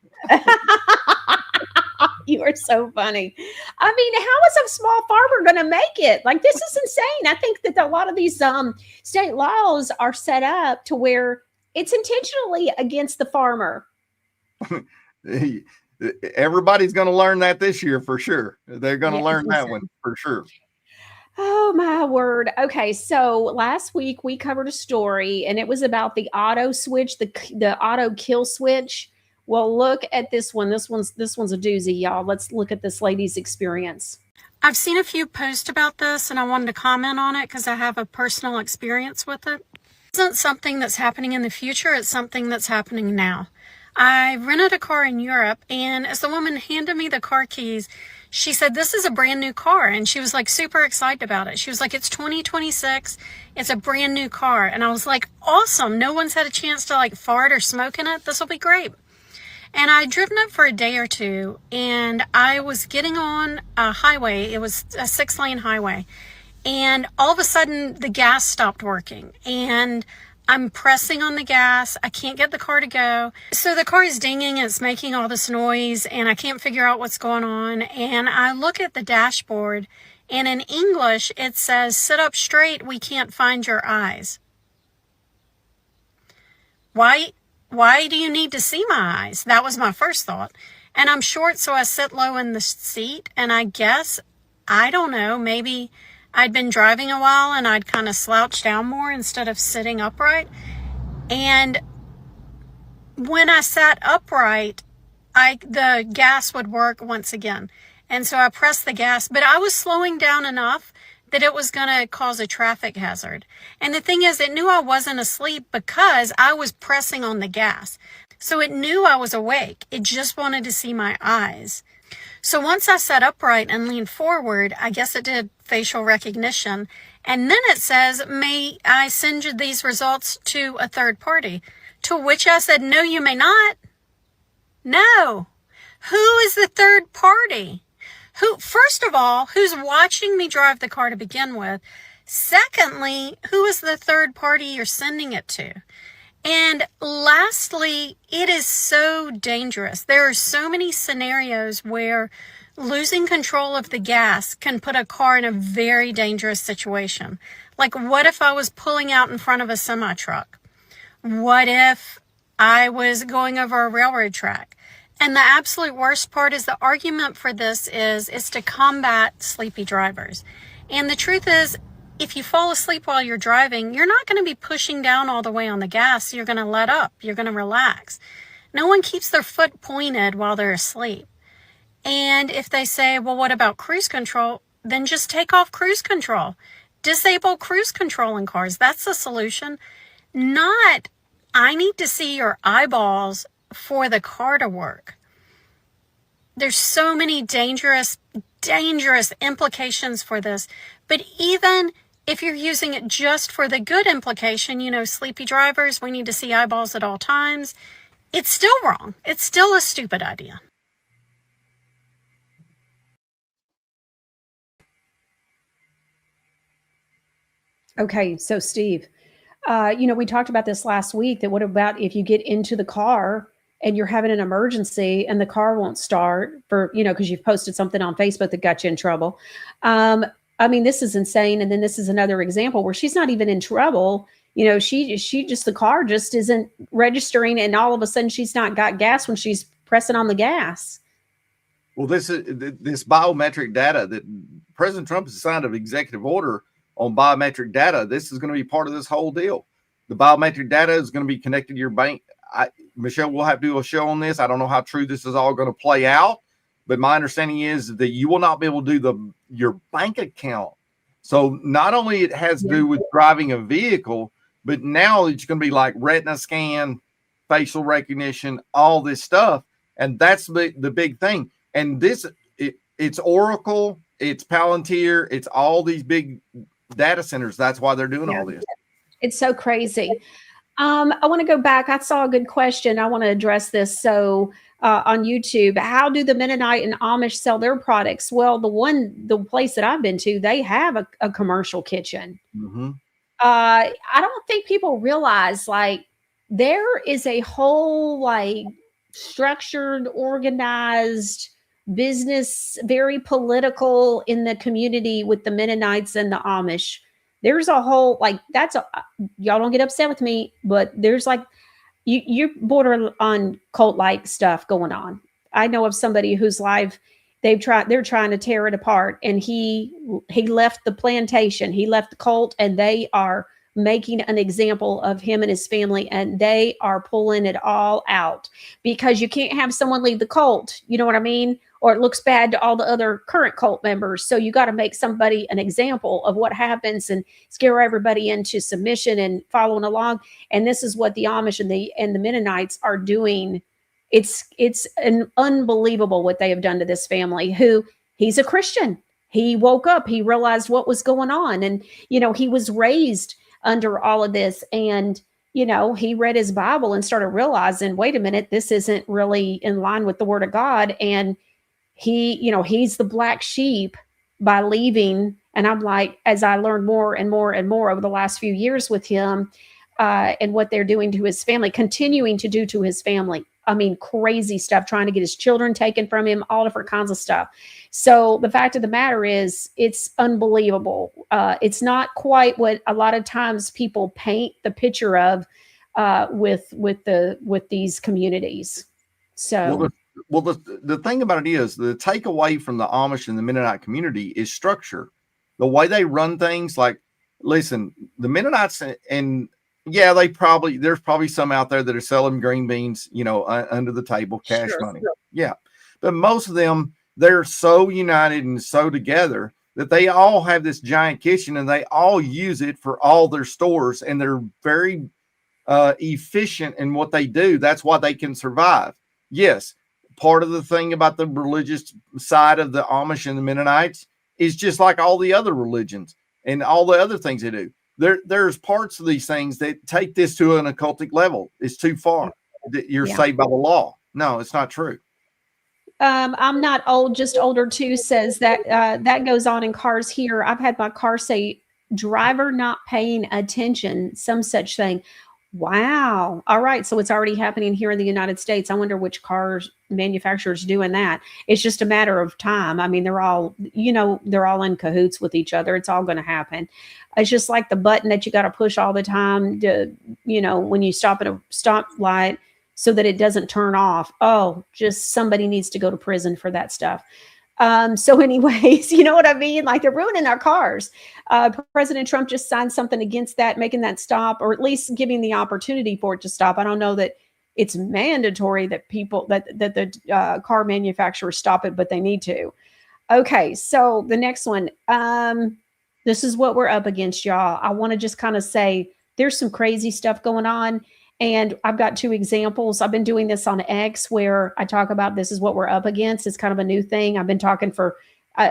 You are so funny. I mean, how is a small farmer going to make it? Like, this is insane. I think that a lot of these state laws are set up to where it's intentionally against the farmer. Everybody's going to learn that this year for sure. They're going to Yeah, learn that listen. one for sure. Oh my word. Okay, so last week we covered a story and it was about the auto switch, the auto kill switch. Well, look at this one. This one's a doozy, y'all. Let's look at this lady's experience. I've seen a few posts about this and I wanted to comment on it because I have a personal experience with it. It isn't something that's happening in the future, it's something that's happening now. I rented a car in Europe, and as the woman handed me the car keys, she said, "This is a brand new car." And she was like super excited about it. She was like, "It's 2026. It's a brand new car." And I was like, awesome. No one's had a chance to like fart or smoke in it. This will be great. And I'd driven it for a day or two, and I was getting on a highway. It was a 6-lane highway. And all of a sudden the gas stopped working, and I'm pressing on the gas. I can't get the car to go. So the car is dinging. It's making all this noise and I can't figure out what's going on. And I look at the dashboard and in English, it says, "Sit up straight. We can't find your eyes." Why do you need to see my eyes? That was my first thought. And I'm short, so I sit low in the seat. And I guess, I don't know, maybe I'd been driving a while and I'd kind of slouch down more instead of sitting upright. And when I sat upright, the gas would work once again. And so I pressed the gas, but I was slowing down enough that it was going to cause a traffic hazard. And the thing is, it knew I wasn't asleep because I was pressing on the gas. So it knew I was awake. It just wanted to see my eyes. So once I sat upright and leaned forward, I guess it did facial recognition. And then it says, "May I send you these results to a third party?" To which I said, "No, you may not." No. Who is the third party? First of all, who's watching me drive the car to begin with? Secondly, who is the third party you're sending it to? And lastly, it is so dangerous. There are so many scenarios where losing control of the gas can put a car in a very dangerous situation. Like, what if I was pulling out in front of a semi-truck? What if I was going over a railroad track? And the absolute worst part is the argument for this is to combat sleepy drivers. And the truth is, if you fall asleep while you're driving, you're not going to be pushing down all the way on the gas. You're going to let up. You're going to relax. No one keeps their foot pointed while they're asleep. And if they say, "Well, what about cruise control?" Then just take off cruise control. Disable cruise control in cars. That's the solution. Not, "I need to see your eyeballs for the car to work." There's so many dangerous implications for this. But even if you're using it just for the good implication, sleepy drivers, we need to see eyeballs at all times, it's still wrong. It's still a stupid idea. Okay, so Steve, we talked about this last week, that what about if you get into the car and you're having an emergency and the car won't start because you've posted something on Facebook that got you in trouble. This is insane. And then this is another example where she's not even in trouble. The car just isn't registering, and all of a sudden she's not got gas when she's pressing on the gas. Well, this biometric data that President Trump has signed an executive order on biometric data. This is going to be part of this whole deal. The biometric data is going to be connected to your bank. Michelle, we'll have to do a show on this. I don't know how true this is all going to play out, but my understanding is that you will not be able to do your bank account. So not only it has to do with driving a vehicle, but now it's going to be like retina scan, facial recognition, all this stuff. And that's the big thing. And it's Oracle, it's Palantir, it's all these big data centers. That's why they're doing all this. It's so crazy. I want to go back. I saw a good question. I want to address this. So on YouTube, how do the Mennonite and Amish sell their products? Well, the place that I've been to, they have a commercial kitchen. Mm-hmm. I don't think people realize, like, there is a whole, like, structured, organized business, very political in the community with the Mennonites and the Amish. There's a whole, like, y'all don't get upset with me, but there's, like, you border on cult-like stuff going on. I know of somebody whose life they're trying to tear it apart, and he left the plantation, he left the cult, and they are making an example of him and his family, and they are pulling it all out, because you can't have someone leave the cult, you know what I mean? Or it looks bad to all the other current cult members. So you got to make somebody an example of what happens and scare everybody into submission and following along. And this is what the Amish and the Mennonites are doing. It's an unbelievable what they have done to this family. Who, he's a Christian. He woke up, he realized what was going on, and he was raised under all of this, and he read his Bible and started realizing, wait a minute, this isn't really in line with the Word of God. And he's the black sheep by leaving. And I'm like, as I learned more and more and more over the last few years with him, and what they're doing to his family, continuing to do to his family. I mean, crazy stuff, trying to get his children taken from him, all different kinds of stuff. So the fact of the matter is, it's unbelievable. It's not quite what a lot of times people paint the picture of with these communities. So, the thing about it is, the takeaway from the Amish and the Mennonite community is structure. The way they run things. Like, listen, the Mennonites and yeah, there's probably some out there that are selling green beans, under the table, cash money. Sure. Yeah. But most of them, they're so united and so together that they all have this giant kitchen, and they all use it for all their stores, and they're very efficient in what they do. That's why they can survive. Yes. Part of the thing about the religious side of the Amish and the Mennonites is just like all the other religions and all the other things they do. There's parts of these things that take this to an occultic level. It's too far. You're saved by the law. No, it's not true. I'm not old, just older too, says that that goes on in cars here. I've had my car say, driver not paying attention, some such thing. Wow. All right. So it's already happening here in the United States. I wonder which car manufacturers doing that. It's just a matter of time. I mean, they're all in cahoots with each other. It's all going to happen. It's just like the button that you got to push all the time to, when you stop at a stoplight so that it doesn't turn off. Oh, just somebody needs to go to prison for that stuff. So anyways, you know what I mean? Like, they're ruining our cars. President Trump just signed something against that, making that stop, or at least giving the opportunity for it to stop. I don't know that it's mandatory that the car manufacturers stop it, but they need to. Okay. So the next one, this is what we're up against, y'all. I want to just kind of say there's some crazy stuff going on. And I've got two examples. I've been doing this on X where I talk about this is what we're up against. It's kind of a new thing. I've been talking for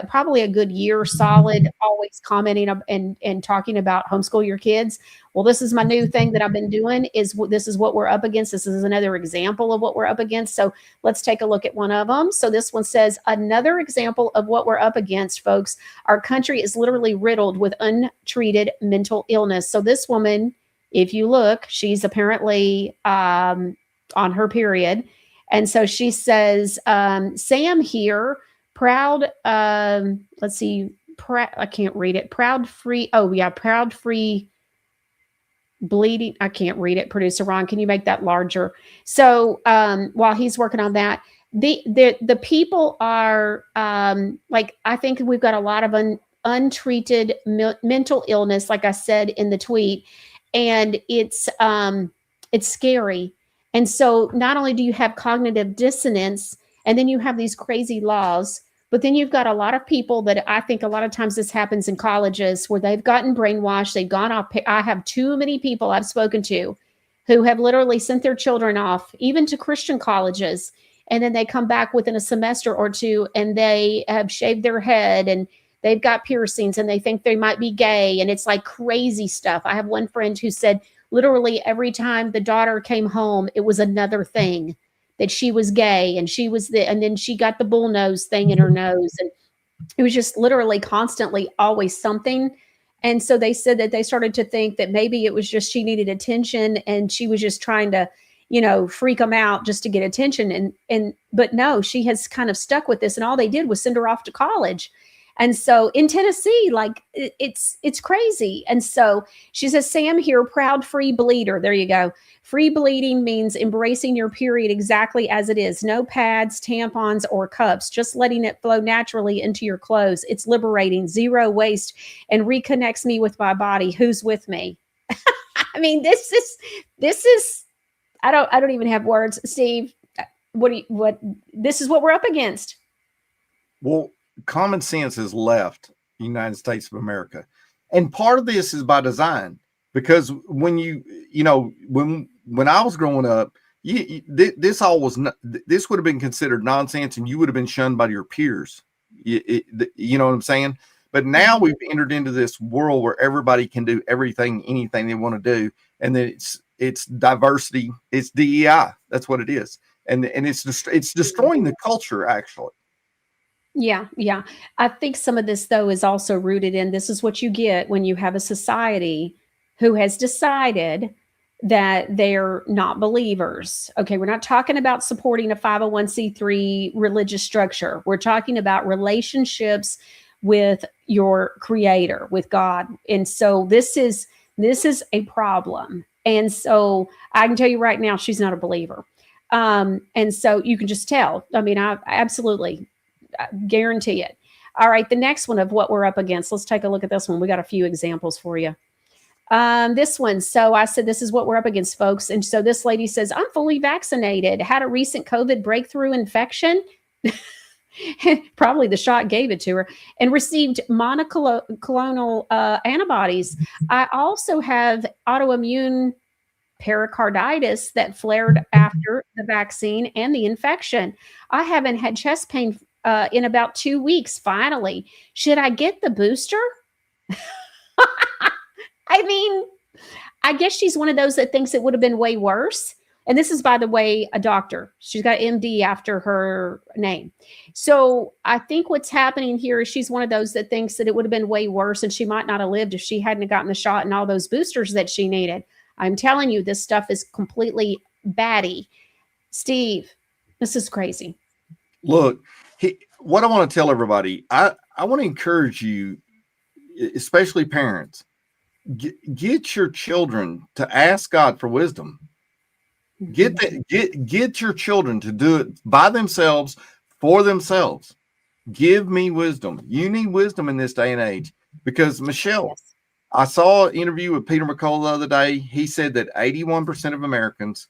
probably a good year solid, always commenting and talking about homeschool your kids. Well, this is my new thing that I've been doing. This is what we're up against. This is another example of what we're up against. So let's take a look at one of them. So this one says, another example of what we're up against, folks. Our country is literally riddled with untreated mental illness. So this woman, if you look, she's apparently on her period. And so she says, Sam here, proud, let's see, I can't read it. Proud free bleeding. I can't read it. Producer Ron, can you make that larger? So while he's working on that, the people are I think we've got a lot of untreated mental illness, like I said in the tweet. And it's scary. And so not only do you have cognitive dissonance, and then you have these crazy laws, but then you've got a lot of people that I think a lot of times this happens in colleges where they've gotten brainwashed. They've gone off. I have too many people I've spoken to who have literally sent their children off, even to Christian colleges. And then they come back within a semester or two and they have shaved their head and they've got piercings and they think they might be gay. And it's like crazy stuff. I have one friend who said literally every time the daughter came home, it was another thing that she was gay and and then she got the bull nose thing in her nose. And it was just literally constantly always something. And so they said that they started to think that maybe it was just she needed attention and she was just trying to, freak them out just to get attention. But no, she has kind of stuck with this. And all they did was send her off to college. And so in Tennessee, like it's crazy. And so she says, Sam here, proud free bleeder. There you go. Free bleeding means embracing your period exactly as it is. No pads, tampons, or cups, just letting it flow naturally into your clothes. It's liberating, zero waste, and reconnects me with my body. Who's with me? I mean, this is I don't even have words. Steve, this is what we're up against. Well, common sense has left the United States of America. And part of this is by design, because when when I was growing up, this would have been considered nonsense, and you would have been shunned by your peers. You know what I'm saying? But now we've entered into this world where everybody can do everything, anything they want to do, and then it's diversity, it's DEI. That's what it is, and it's destroying the culture, actually. Yeah. I think some of this, though, is also rooted in this is what you get when you have a society who has decided that they're not believers. Okay, we're not talking about supporting a 501c3 religious structure. We're talking about relationships with your creator, with God. And so this is a problem. And so I can tell you right now, she's not a believer. And so you can just tell. I mean, I absolutely guarantee it. All right, the next one of what we're up against. Let's take a look at this one. We got a few examples for you. This one. So I said, this is what we're up against, folks. And so this lady says, I'm fully vaccinated, had a recent COVID breakthrough infection. Probably the shot gave it to her, and received monoclonal antibodies. I also have autoimmune pericarditis that flared after the vaccine and the infection. I haven't had chest pain in about 2 weeks. Finally, should I get the booster? I mean, I guess she's one of those that thinks it would have been way worse. And this is, by the way, a doctor. She's got MD after her name. So I think what's happening here is she's one of those that thinks that it would have been way worse and she might not have lived if she hadn't gotten the shot and all those boosters that she needed. I'm telling you, this stuff is completely batty. Steve, this is crazy. Look, what I want to tell everybody, I want to encourage you, especially parents, get your children to ask God for wisdom. Get your children to do it by themselves, for themselves. Give me wisdom. You need wisdom in this day and age, because Michelle, yes. I saw an interview with Peter McCullough the other day. He said that 81% of Americans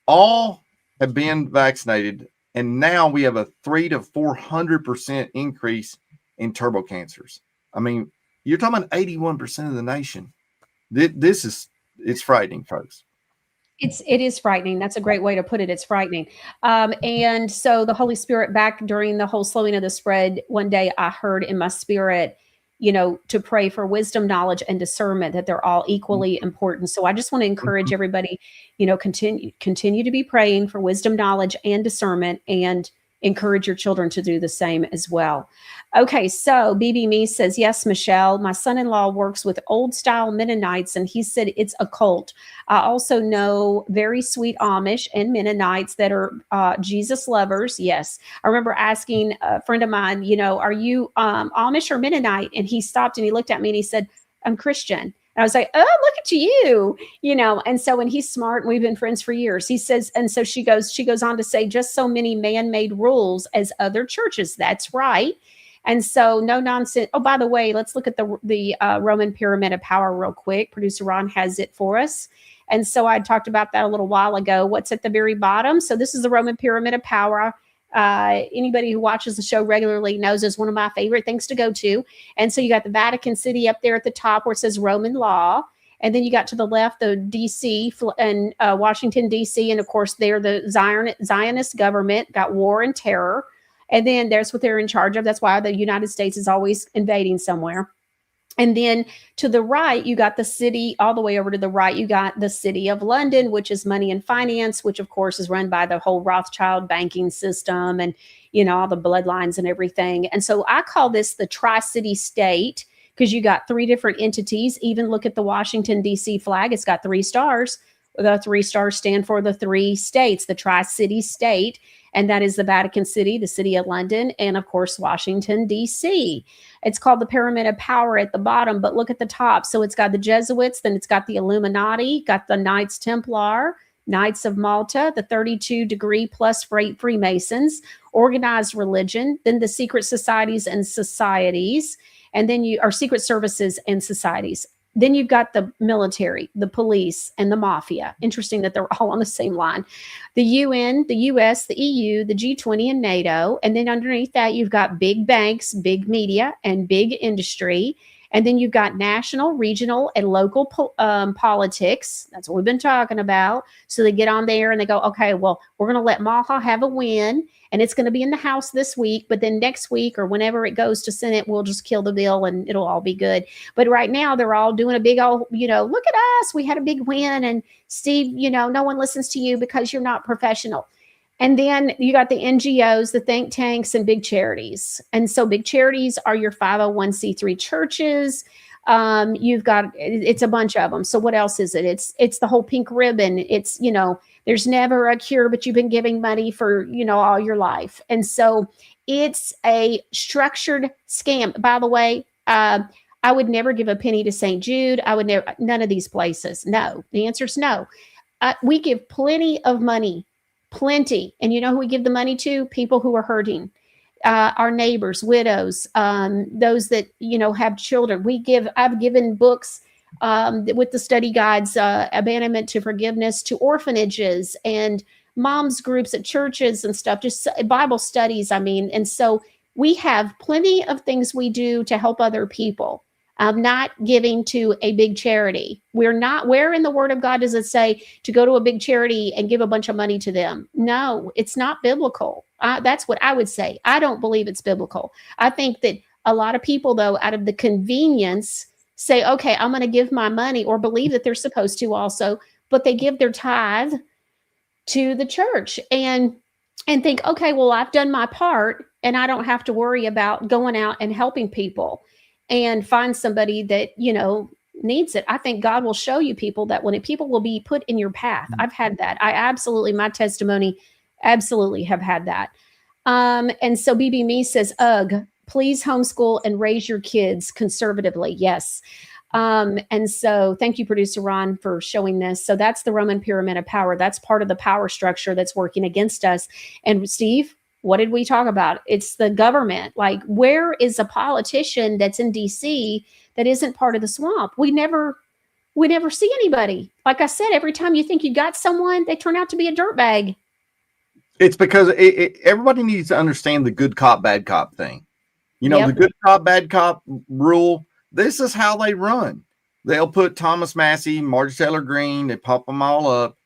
all have been vaccinated, and now we have a 300 to 400% increase in turbo cancers. I mean, you're talking about 81% of the nation. It's frightening, folks. It is frightening. That's a great way to put it. It's frightening. And so the Holy Spirit, back during the whole slowing of the spread, one day I heard in my spirit, to pray for wisdom, knowledge, and discernment, that they're all equally important. So I just want to encourage everybody, continue to be praying for wisdom, knowledge, and discernment, and encourage your children to do the same as well. Okay, so BB Me says, yes, Michelle, my son-in-law works with old style Mennonites, and he said it's a cult. I also know very sweet Amish and Mennonites that are Jesus lovers. Yes, I remember asking a friend of mine, are you Amish or Mennonite? And he stopped and he looked at me and he said, I'm Christian. And I was like, oh, look at you, and so, and he's smart and we've been friends for years. He says, and so she goes on to say, just so many man-made rules as other churches. That's right. And so no nonsense. Oh, by the way, let's look at the Roman Pyramid of Power real quick. Producer Ron has it for us. And so I talked about that a little while ago. What's at the very bottom? So this is the Roman Pyramid of Power. Anybody who watches the show regularly knows is one of my favorite things to go to. And so you got the Vatican City up there at the top where it says Roman law. And then you got to the left, the DC and Washington, DC. And of course, they're the Zionist government, got war and terror. And then there's what they're in charge of. That's why the United States is always invading somewhere. And then to the right, you got the city, all the way over to the right, you got the City of London, which is money and finance, which of course is run by the whole Rothschild banking system and, all the bloodlines and everything. And so I call this the Tri-City State, because you got three different entities. Even look at the Washington, D.C. flag. It's got 3 stars. The 3 stars stand for the 3 states, the Tri-City State. And that is the Vatican City, the City of London, and of course, Washington, D.C. It's called the Pyramid of Power at the bottom, but look at the top. So it's got the Jesuits, then it's got the Illuminati, got the Knights Templar, Knights of Malta, the 32 degree plus Freemasons, organized religion, then the secret societies and societies, and then you are secret services and societies. Then you've got the military, the police, and the mafia. Interesting that they're all on the same line. The UN, the US, the EU, the G20, and NATO. And then underneath that, you've got big banks, big media, and big industry. And then you've got national, regional, and local politics. That's what we've been talking about. So they get on there and they go, okay, well, we're going to let Maha have a win. And it's going to be in the House this week. But then next week or whenever it goes to Senate, we'll just kill the bill and it'll all be good. But right now, they're all doing a big old, look at us. We had a big win. And Steve, no one listens to you because you're not professional. And then you got the NGOs, the think tanks, and big charities. And so big charities are your 501c3 churches. You've got, it's a bunch of them. So what else is it? It's the whole pink ribbon. It's, there's never a cure, but you've been giving money for, all your life. And so it's a structured scam. By the way, I would never give a penny to St. Jude. I would never, none of these places. No, the answer is no. We give plenty of money. Plenty. And you know who we give the money to? People who are hurting, our neighbors, widows, those that, have children. I've given books with the study guides, Abandonment to Forgiveness, to orphanages and moms groups at churches and stuff, just Bible studies. And so we have plenty of things we do to help other people. Not giving to a big charity. Where in the Word of God does it say to go to a big charity and give a bunch of money to them? No, it's not biblical. That's what I would say. I don't believe it's biblical. I think that a lot of people, though, out of the convenience, say, okay, I'm going to give my money, or believe that they're supposed to also, but they give their tithe to the church and think, okay, well, I've done my part and I don't have to worry about going out and helping people. And find somebody that, needs it. I think God will show you people that people will be put in your path. I've had that. My testimony absolutely have had that. And so BB Me says, ugh, please homeschool and raise your kids conservatively. Yes. And so thank you, producer Ron, for showing this. So that's the Roman Pyramid of Power. That's part of the power structure that's working against us. And Steve, what did we talk about? It's the government. Like, where is a politician that's in DC that isn't part of the swamp? We never see anybody. Like I said, every time you think you got someone, they turn out to be a dirtbag. It's because everybody needs to understand the good cop, bad cop thing. Yep. The good cop, bad cop rule. This is how they run. They'll put Thomas Massey, Marjorie Taylor Greene, they pop them all up.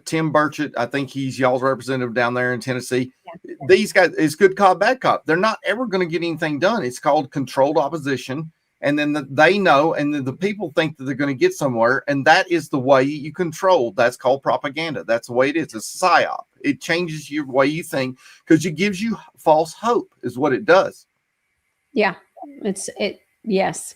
Tim Burchett, I think he's y'all's representative down there in Tennessee. Yeah. These guys, it's good cop, bad cop. They're not ever going to get anything done. It's called controlled opposition. And then they know, and then the people think that they're going to get somewhere. And that is the way you control. That's called propaganda. That's the way it is. It's a psyop. It changes your way you think because it gives you false hope is what it does. Yeah, yes.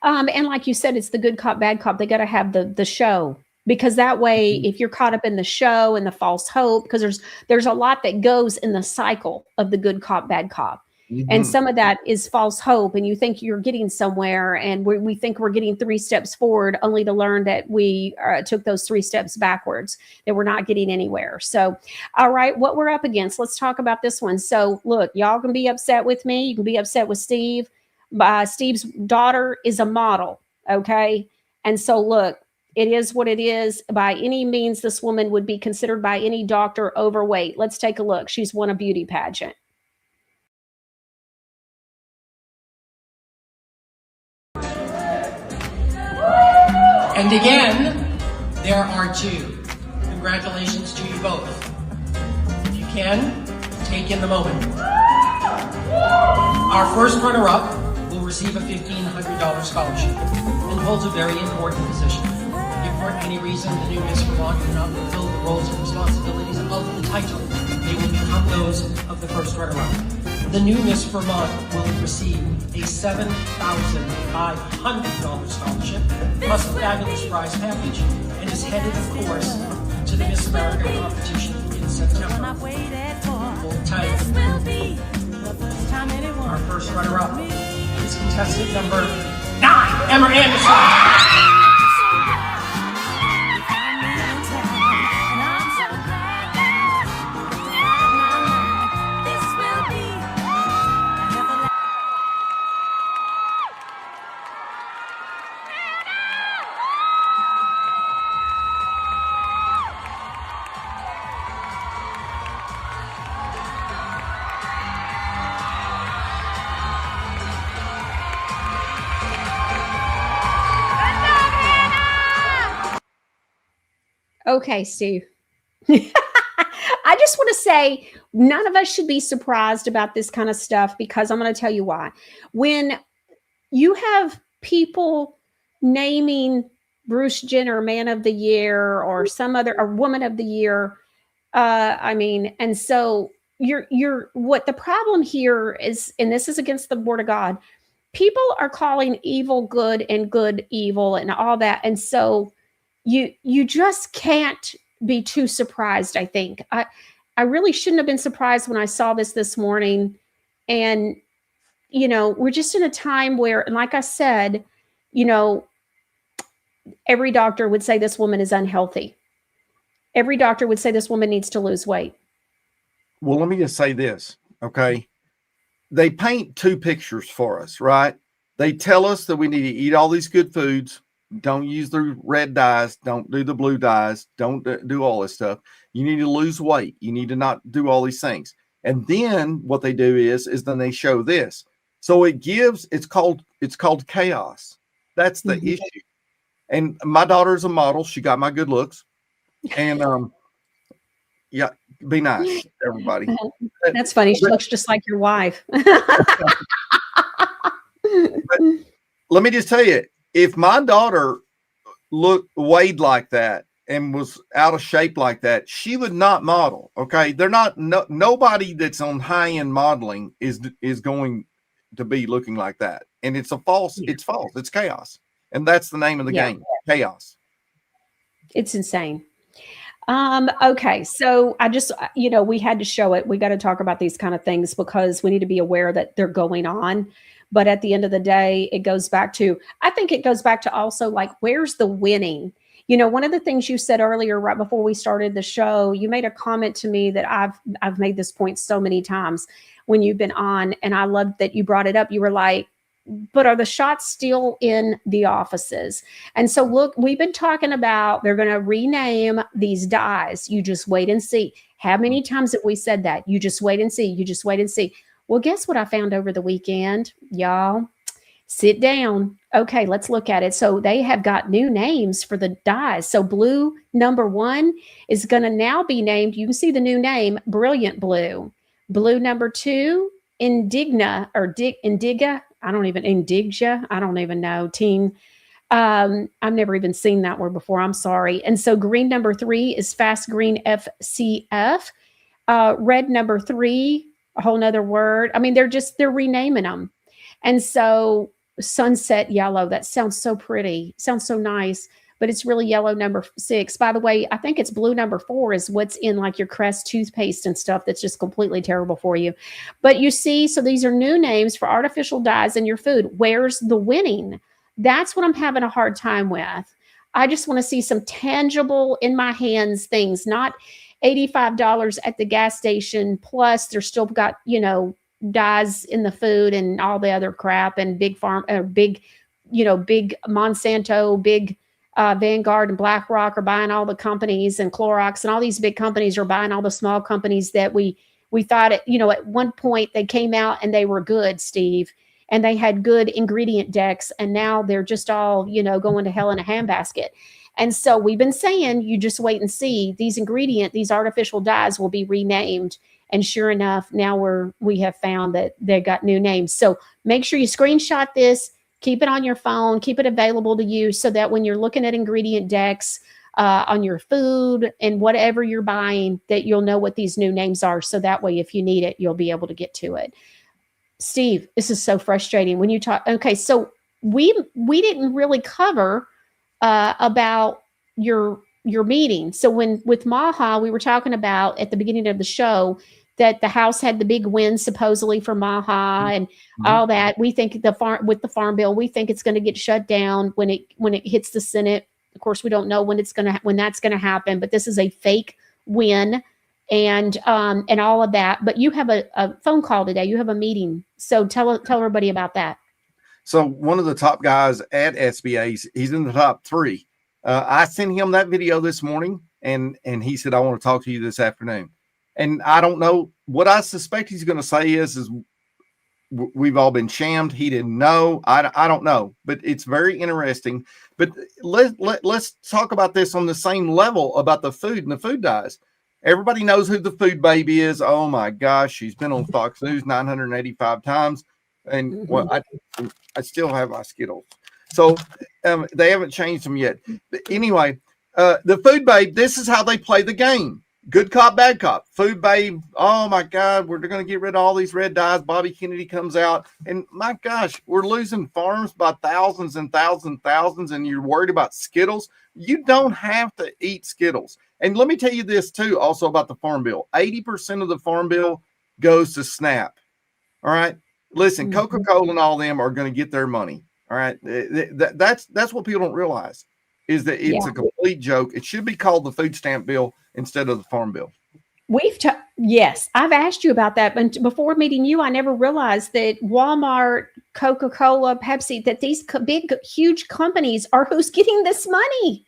And like you said, it's the good cop, bad cop. They got to have the show. Because that way, if you're caught up in the show and the false hope, because there's a lot that goes in the cycle of the good cop, bad cop. Mm-hmm. And some of that is false hope. And you think you're getting somewhere. And we think we're getting 3 steps forward, only to learn that we took those 3 steps backwards, that we're not getting anywhere. So, all right, what we're up against, let's talk about this one. So look, y'all can be upset with me. You can be upset with Steve. Steve's daughter is a model. Okay. And so look, it is what it is. By any means, this woman would be considered by any doctor overweight. Let's take a look. She's won a beauty pageant. And again, there are 2. Congratulations to you both. If you can, take in the moment. Our first runner-up will receive a $1,500 scholarship and holds a very important position. If for any reason the new Miss Vermont cannot fulfill the roles and responsibilities of the title, they will become those of the first runner-up. The new Miss Vermont will receive a $7,500 scholarship plus a fabulous prize package and is headed, of course, to the Miss America competition in September. Hold tight. Our first runner-up is contestant number 9, Emma Anderson. Okay, Steve. I just want to say none of us should be surprised about this kind of stuff because I'm going to tell you why. When you have people naming Bruce Jenner Man of the Year or some other or Woman of the Year, and so you're what the problem here is, and this is against the Word of God. People are calling evil good and good evil and all that, and so you just can't be too surprised. I think I really shouldn't have been surprised when I saw this morning. And, we're just in a time where, and like I said, every doctor would say this woman is unhealthy. Every doctor would say this woman needs to lose weight. Well, let me just say this, okay? They paint two pictures for us, right? They tell us that we need to eat all these good foods. Don't use the red dyes. Don't do the blue dyes. Don't do all this stuff. You need to lose weight. You need to not do all these things. And then what they do is then they show this. So it's called chaos. That's the issue. And my daughter is a model. She got my good looks. And yeah, be nice, everybody. That's funny. She looks just like your wife. Let me just tell you, if my daughter weighed like that and was out of shape like that, she would not model. Okay. They're not, nobody that's on high end modeling is going to be looking like that. And it's false. It's chaos. And that's the name of the game. Chaos. It's insane. Okay. So I just, we had to show it. We got to talk about these kind of things because we need to be aware that they're going on. But at the end of the day, I think it goes back to also like, where's the winning? One of the things you said earlier, right before we started the show, you made a comment to me that I've made this point so many times when you've been on. And I love that you brought it up. You were like, but are the shots still in the offices? And so look, we've been talking about, they're going to rename these dyes. You just wait and see. How many times have we said that? You just wait and see. You just wait and see. Well, guess what I found over the weekend, y'all? Sit down. Okay, let's look at it. So they have got new names for the dyes. So blue number 1 is going to now be named, you can see the new name, Brilliant Blue. Blue number 2, Indiga. I don't even know. Teen. I've never even seen that word before. I'm sorry. And so green number 3 is Fast Green FCF. Red number 3, a whole nother word. I mean, they're renaming them. And so Sunset Yellow, that sounds so pretty, sounds so nice, but it's really yellow number 6. By the way, I think it's blue number 4 is what's in like your Crest toothpaste and stuff that's just completely terrible for you. But you see, so these are new names for artificial dyes in your food. Where's the winning? That's what I'm having a hard time with. I just want to see some tangible in my hands things, not $85 at the gas station. Plus they're still got, dyes in the food and all the other crap and big Monsanto, big Vanguard and BlackRock are buying all the companies, and Clorox and all these big companies are buying all the small companies that we thought at one point they came out and they were good, Steve, and they had good ingredient decks, and now they're just all, going to hell in a handbasket. And so we've been saying, you just wait and see. These artificial dyes will be renamed. And sure enough, now we have found that they got new names. So make sure you screenshot this, keep it on your phone, keep it available to you so that when you're looking at ingredient decks on your food and whatever you're buying, that you'll know what these new names are. So that way, if you need it, you'll be able to get to it. Steve, this is so frustrating when you talk. Okay, so we didn't really cover about your your meeting. So when with Maha, we were talking about at the beginning of the show that the House had the big win supposedly for Maha and all that. We think with the farm bill, we think it's going to get shut down when it hits the Senate. Of course, we don't know when that's going to happen, but this is a fake win and all of that. But you have a phone call today. You have a meeting. So tell everybody about that. So one of the top guys at SBA, he's in the top 3. I sent him that video this morning, and he said, I want to talk to you this afternoon. And I don't know what I suspect he's going to say is we've all been shammed. He didn't know. I don't know, but it's very interesting. But let's talk about this on the same level about the food and the food dyes. Everybody knows who the food baby is. Oh my gosh, she's been on Fox News 985 times. And well, I still have my Skittles. So they haven't changed them yet. But anyway, the food babe, this is how they play the game. Good cop, bad cop. Food babe, oh my God, we're going to get rid of all these red dyes. Bobby Kennedy comes out. And my gosh, we're losing farms by thousands and thousands and thousands. And you're worried about Skittles. You don't have to eat Skittles. And let me tell you this too, also about the farm bill. 80% of the farm bill goes to SNAP. All right. Listen, Coca-Cola and all them are going to get their money. All right. That's what people don't realize is that it's a complete joke. It should be called the food stamp bill instead of the farm bill. Yes, I've asked you about that. But before meeting you, I never realized that Walmart, Coca-Cola, Pepsi, that these big, huge companies are who's getting this money.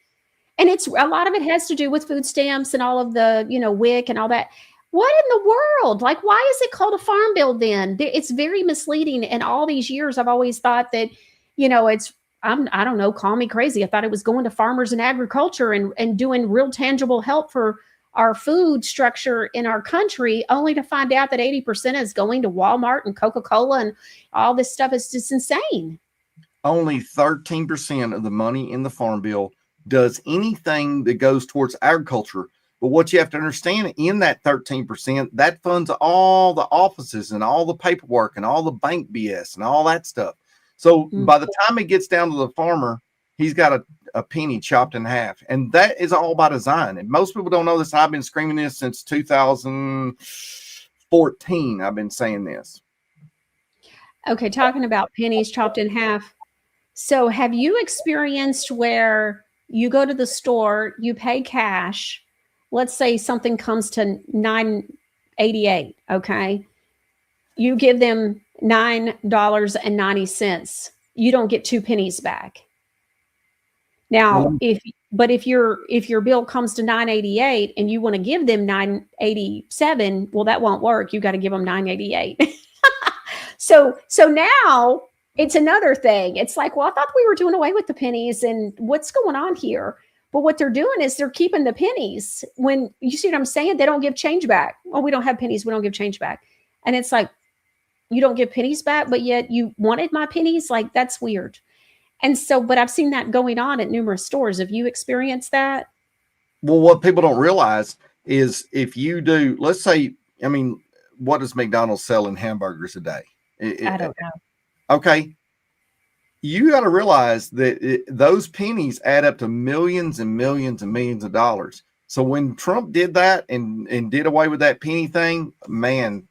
And it's a lot of it has to do with food stamps and all of the, WIC and all that. What in the world? Like, why is it called a farm bill then? It's very misleading. And all these years, I've always thought that, I don't know, call me crazy. I thought it was going to farmers and agriculture and doing real tangible help for our food structure in our country, only to find out that 80% is going to Walmart and Coca-Cola and all this stuff. Is just insane. Only 13% of the money in the farm bill does anything that goes towards agriculture. But what you have to understand in that 13%, that funds all the offices and all the paperwork and all the bank BS and all that stuff. So by the time it gets down to the farmer, he's got a penny chopped in half. And that is all by design. And most people don't know this. I've been screaming this since 2014. I've been saying this. Okay, talking about pennies chopped in half. So have you experienced where you go to the store, you pay cash, let's say something comes to $9.88, okay? You give them $9.90. You don't get 2 pennies back. Now, if your bill comes to $9.88 and you want to give them $9.87, well, that won't work. You got to give them $9.88. So now it's another thing. It's like, well, I thought we were doing away with the pennies and what's going on here? But what they're doing is they're keeping the pennies. When you see what I'm saying, they don't give change back. Oh, we don't have pennies. We don't give change back. And it's like, you don't give pennies back, but yet you wanted my pennies? Like, that's weird. And so, but I've seen that going on at numerous stores. Have you experienced that? Well, what people don't realize is if you do, let's say, what does McDonald's sell in hamburgers a day? I don't know. Okay. You got to realize that those pennies add up to millions and millions and millions of dollars. So when Trump did that and did away with that penny thing, man,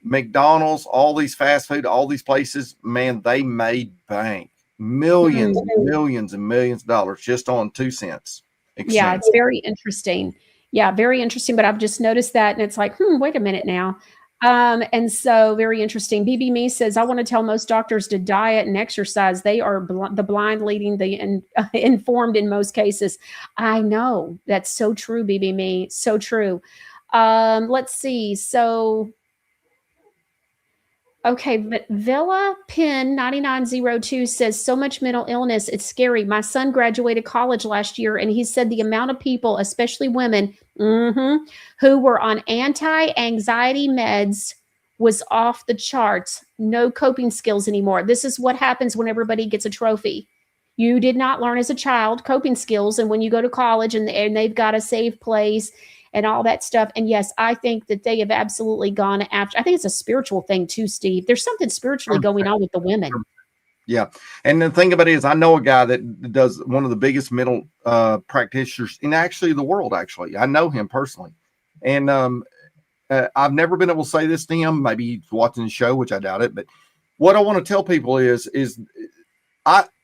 McDonald's, all these fast food, all these places, man, they made bank. Millions and millions and millions of dollars just on 2 cents exchange. Yeah, it's very interesting. Yeah, very interesting. But I've just noticed that, and it's like, wait a minute now. And so very interesting. BB Me says, I want to tell most doctors to diet and exercise. They are the blind leading the informed in most cases. I know that's so true, BB Me. So true. Let's see. So, okay. But Villa Pin 9902 says, so much mental illness. It's scary. My son graduated college last year, and he said the amount of people, especially women, who were on anti-anxiety meds was off the charts. No coping skills anymore. This is what happens when everybody gets a trophy. You did not learn as a child coping skills. And when you go to college and they've got a safe place and all that stuff. And yes, I think that they have absolutely gone after. I think it's a spiritual thing too, Steve. There's something spiritually going on with the women. Yeah. And the thing about it is, I know a guy that does one of the biggest mental practitioners in actually the world. Actually, I know him personally. And I've never been able to say this to him. Maybe he's watching the show, which I doubt it. But what I want to tell people is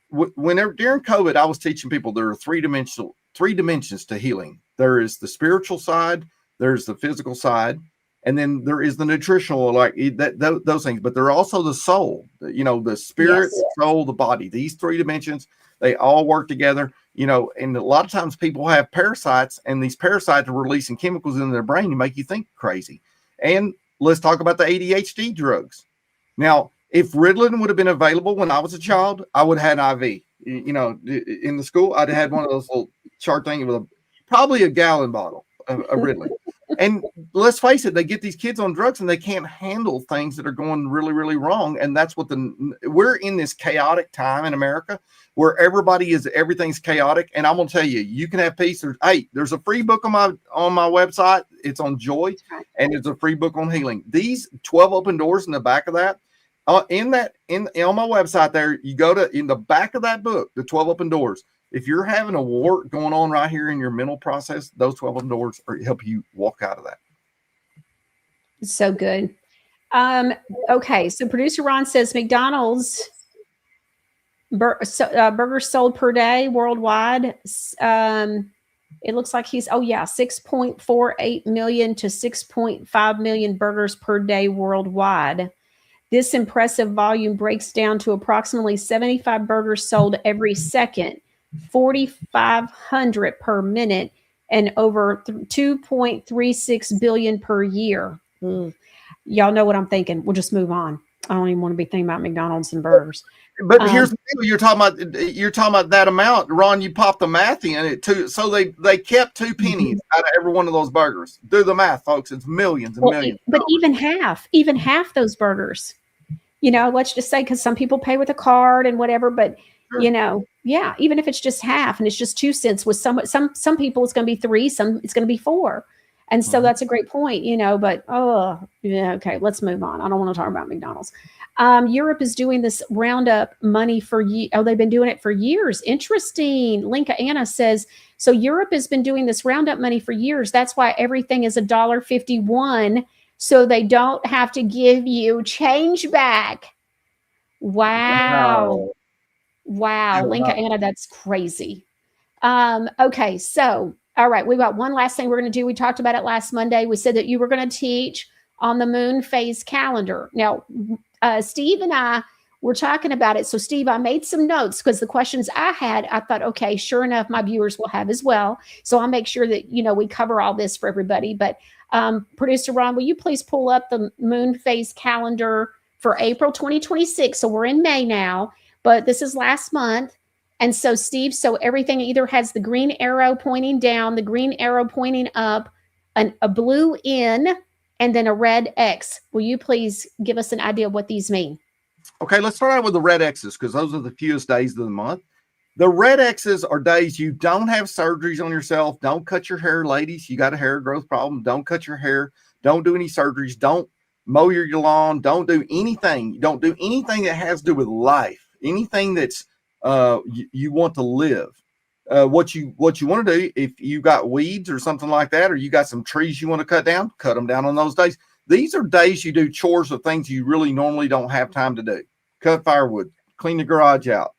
whenever during COVID, I was teaching people there are three dimensions to healing. There is the spiritual side, there's the physical side, and then there is the nutritional, like those things. But there are also the soul, the spirit, Yes. the soul, the body. These three dimensions, they all work together. And a lot of times people have parasites, and these parasites are releasing chemicals in their brain to make you think crazy. And let's talk about the ADHD drugs. Now, if Ritalin would have been available when I was a child, I would have had IV. In the school, I'd have had one of those little chart things with probably a gallon bottle of Ritalin. And let's face it, they get these kids on drugs and they can't handle things that are going really, really wrong. And that's what we're in this chaotic time in America where everything's chaotic. And I'm going to tell you, you can have peace. There's a free book on my website. It's on joy, and it's a free book on healing. These 12 open doors in the back of that, on my website there, you go to in the back of that book, the 12 open doors. If you're having a war going on right here in your mental process, those 12 open doors help you walk out of that. So good. Okay, so producer Ron says McDonald's burgers sold per day worldwide. It looks like 6.48 million to 6.5 million burgers per day worldwide. This impressive volume breaks down to approximately 75 burgers sold every second, 4,500 per minute, and over 2.36 billion per year. Y'all know what I'm thinking. We'll just move on. I don't even want to be thinking about McDonald's and burgers. But here's the deal: you're talking about that amount, Ron. You popped the math in it too, so they kept 2 pennies out of every one of those burgers. Do the math, folks. It's millions and millions. But even half those burgers. Let's just say, because some people pay with a card and whatever, but sure. Even if it's just half and it's just 2 cents, with some people it's going to be 3, some it's going to be 4. And so that's a great point, but okay, let's move on. I don't want to talk about McDonald's. Europe is doing this roundup money for they've been doing it for years. Interesting. Linka Anna says, so Europe has been doing this roundup money for years. That's why everything is $1.51. So they don't have to give you change back. Wow. Linka Anna, that's crazy. Okay. So, all right. We've got one last thing we're going to do. We talked about it last Monday. We said that you were going to teach on the moon phase calendar. Now, Steve and I were talking about it. So Steve, I made some notes because the questions I had, I thought, okay, sure enough, my viewers will have as well. So I'll make sure that, we cover all this for everybody. But producer Ron, will you please pull up the moon phase calendar for April 2026? So we're in May now, but this is last month. And so Steve, so everything either has the green arrow pointing down, the green arrow pointing up, a blue in, and then a red X. Will you please give us an idea of what these mean? Okay, let's start out with the red X's because those are the fewest days of the month. The red X's are days you don't have surgeries on yourself. Don't cut your hair, ladies. You got a hair growth problem. Don't cut your hair. Don't do any surgeries. Don't mow your lawn. Don't do anything. Don't do anything that has to do with life. Anything that's you want to live. What you want to do, if you got weeds or something like that, or you got some trees you want to cut them down on those days. These are days you do chores or things you really normally don't have time to do. Cut firewood, clean the garage out.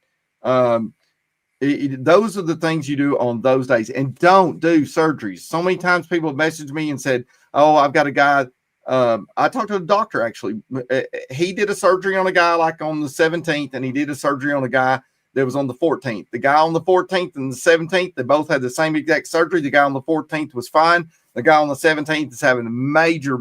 Those are the things you do on those days, and don't do surgeries. So many times people have messaged me and said, oh, I've got a guy. I talked to a doctor, actually. He did a surgery on a guy like on the 17th, and he did a surgery on a guy that was on the 14th. The guy on the 14th and the 17th, they both had the same exact surgery. The guy on the 14th was fine. The guy on the 17th is having major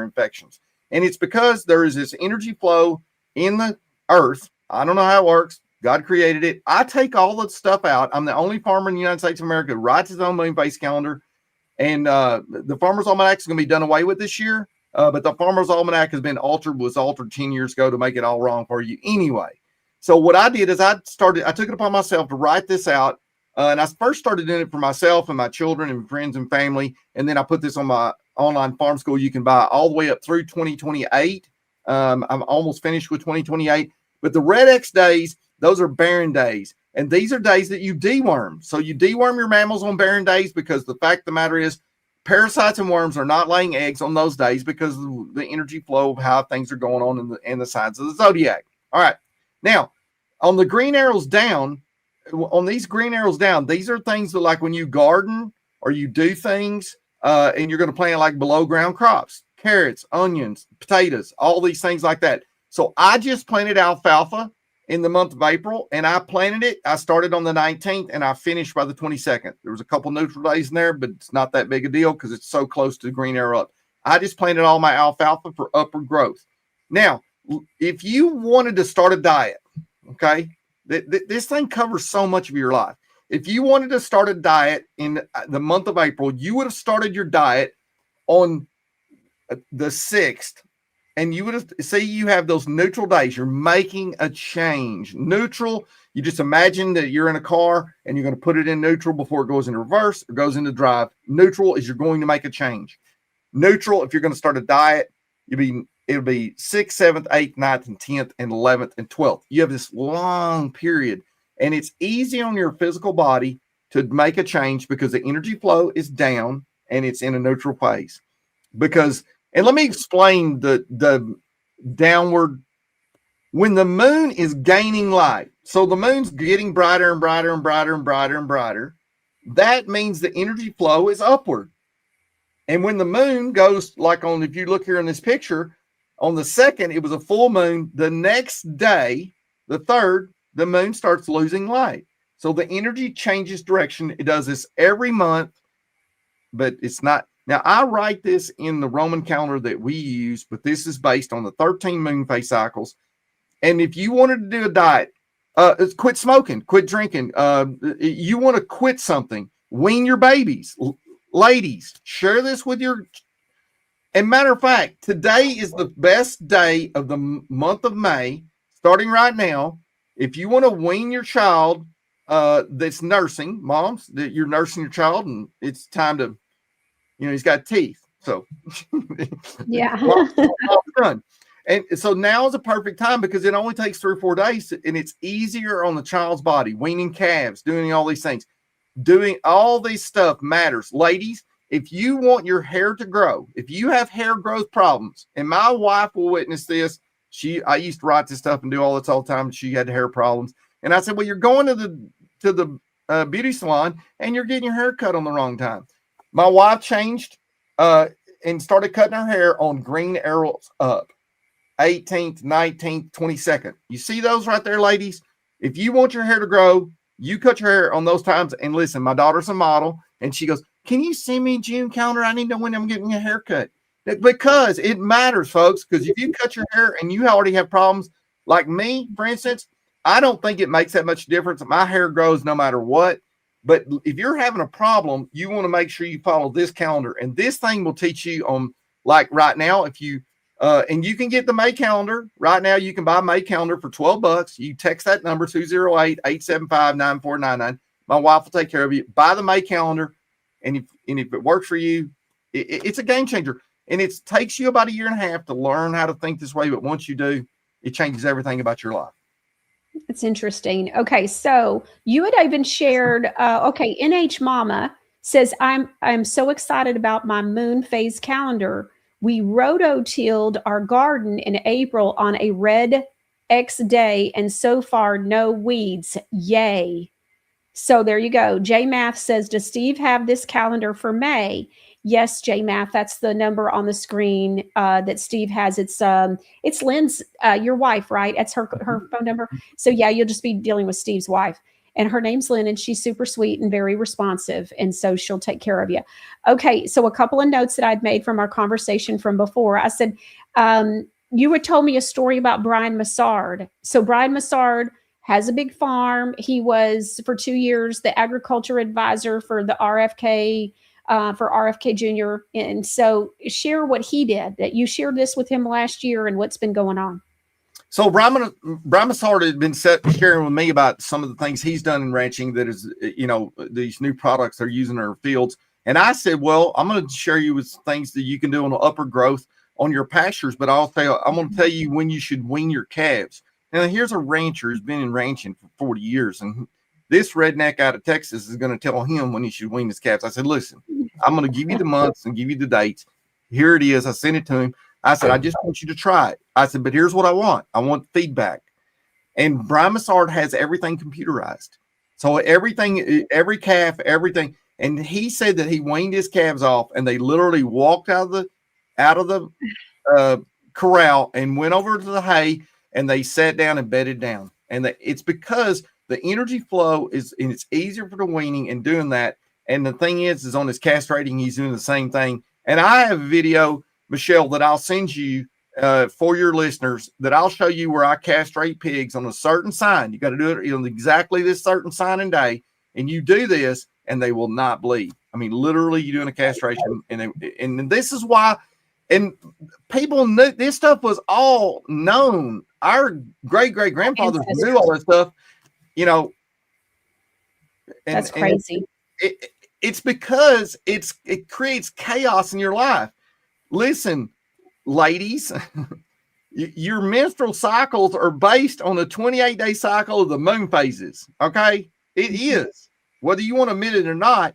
infections. And it's because there is this energy flow in the earth. I don't know how it works. God created it. I take all the stuff out. I'm the only farmer in the United States of America who writes his own moon phase calendar. And the Farmer's Almanac is going to be done away with this year. But the Farmer's Almanac was altered 10 years ago to make it all wrong for you anyway. So what I did is I took it upon myself to write this out. And I first started doing it for myself and my children and friends and family. And then I put this on my online farm school. You can buy all the way up through 2028. I'm almost finished with 2028. But the red X days, those are barren days. And these are days that you deworm. So you deworm your mammals on barren days because the fact of the matter is parasites and worms are not laying eggs on those days because of the energy flow of how things are going on in the signs of the zodiac. All right. Now, on the green arrows down, these are things that, like when you garden or you do things and you're going to plant like below ground crops, carrots, onions, potatoes, all these things like that. So I just planted alfalfa in the month of April, and I planted it. I started on the 19th and I finished by the 22nd. There was a couple neutral days in there, but it's not that big a deal because it's so close to the green arrow up. I just planted all my alfalfa for upward growth. Now, if you wanted to start a diet, okay, this thing covers so much of your life. If you wanted to start a diet in the month of April, you would have started your diet on the 6th. And you would have, say you have those neutral days, you're making a change. Neutral, you just imagine that you're in a car and you're going to put it in neutral before it goes into reverse or goes into drive. Neutral is you're going to make a change. Neutral, if you're going to start a diet, it'll be 6th, 7th, 8th, 9th, and 10th, and 11th, and 12th. You have this long period, and it's easy on your physical body to make a change because the energy flow is down and it's in a neutral phase. And let me explain the downward. When the moon is gaining light, so the moon's getting brighter and brighter and brighter and brighter and brighter, that means the energy flow is upward. And when the moon goes, like if you look here in this picture, on the 2nd, it was a full moon. The next day, the 3rd, the moon starts losing light. So the energy changes direction. It does this every month, but it's not. Now, I write this in the Roman calendar that we use, but this is based on the 13 moon phase cycles. And if you wanted to do a diet, quit smoking, quit drinking, you want to quit something, wean your babies. Ladies, share this with your... And matter of fact, today is the best day of the month of May, starting right now. If you want to wean your child that's nursing, moms, that you're nursing your child, and it's time to... he's got teeth. So, yeah. Done. And so now is a perfect time because it only takes 3 or 4 days and it's easier on the child's body, weaning calves, doing all these things. Doing all this stuff matters. Ladies, if you want your hair to grow, if you have hair growth problems, and my wife will witness this, I used to write this stuff and do all this all the time. And she had hair problems. And I said, well, you're going to the beauty salon and you're getting your hair cut on the wrong time. My wife changed and started cutting her hair on green arrows up, 18th, 19th, 22nd. You see those right there, ladies? If you want your hair to grow, you cut your hair on those times. And listen, my daughter's a model, and she goes, can you send me a June calendar? I need to know when I'm getting a haircut. Because it matters, folks, because if you cut your hair and you already have problems, like me, for instance, I don't think it makes that much difference. My hair grows no matter what. But if you're having a problem, you want to make sure you follow this calendar. And this thing will teach you on, like right now, if you, and you can get the May calendar. Right now, you can buy a May calendar for $12. You text that number, 208-875-9499. My wife will take care of you. Buy the May calendar. And if it works for you, it's a game changer. And it takes you about 1.5 years to learn how to think this way. But once you do, it changes everything about your life. That's interesting. Okay, so you had even shared, NH Mama says, I'm so excited about my moon phase calendar. We rototilled our garden in April on a red X day, and so far, no weeds. Yay. So there you go. J Math says, does Steve have this calendar for May? Yes, J Math, that's the number on the screen that Steve has. It's Lynn's, your wife, right? That's her phone number. So yeah, you'll just be dealing with Steve's wife, and her name's Lynn, and she's super sweet and very responsive, and so she'll take care of you. Okay, so a couple of notes that I'd made from our conversation from before. I said, you had told me a story about Brian Massard. So Brian Massard has a big farm. He was for 2 years the agriculture advisor for the RFK. For RFK Jr. And so share what he did, that you shared this with him last year and what's been going on. So Brian Massard had been sharing with me about some of the things he's done in ranching that is, these new products they're using in our fields. And I said, well, I'm going to share you with things that you can do on the upper growth on your pastures, but I'm going to tell you when you should wean your calves. Now, here's a rancher who's been in ranching for 40 years, and this redneck out of Texas is going to tell him when he should wean his calves. I said, listen, I'm going to give you the months and give you the dates. Here it is. I sent it to him. I said, I just want you to try it. I said, but here's what I want. I want feedback. And Brian Massard has everything computerized. So everything, every calf, everything. And he said that he weaned his calves off, and they literally walked out of the corral and went over to the hay, and they sat down and bedded down. And it's because the energy flow is, and it's easier for the weaning and doing that. And the thing is on his castrating, he's doing the same thing. And I have a video, Michelle, that I'll send you for your listeners, that I'll show you where I castrate pigs on a certain sign. You got to do it on exactly this certain sign and day. And you do this and they will not bleed. I mean, literally you're doing a castration. And this is why, and people knew this stuff was all known. Our great-great-grandfathers knew all this stuff, you know. And, that's crazy. It's because it creates chaos in your life. Listen, ladies, your menstrual cycles are based on the 28-day cycle of the moon phases. Okay, it is, whether you want to admit it or not.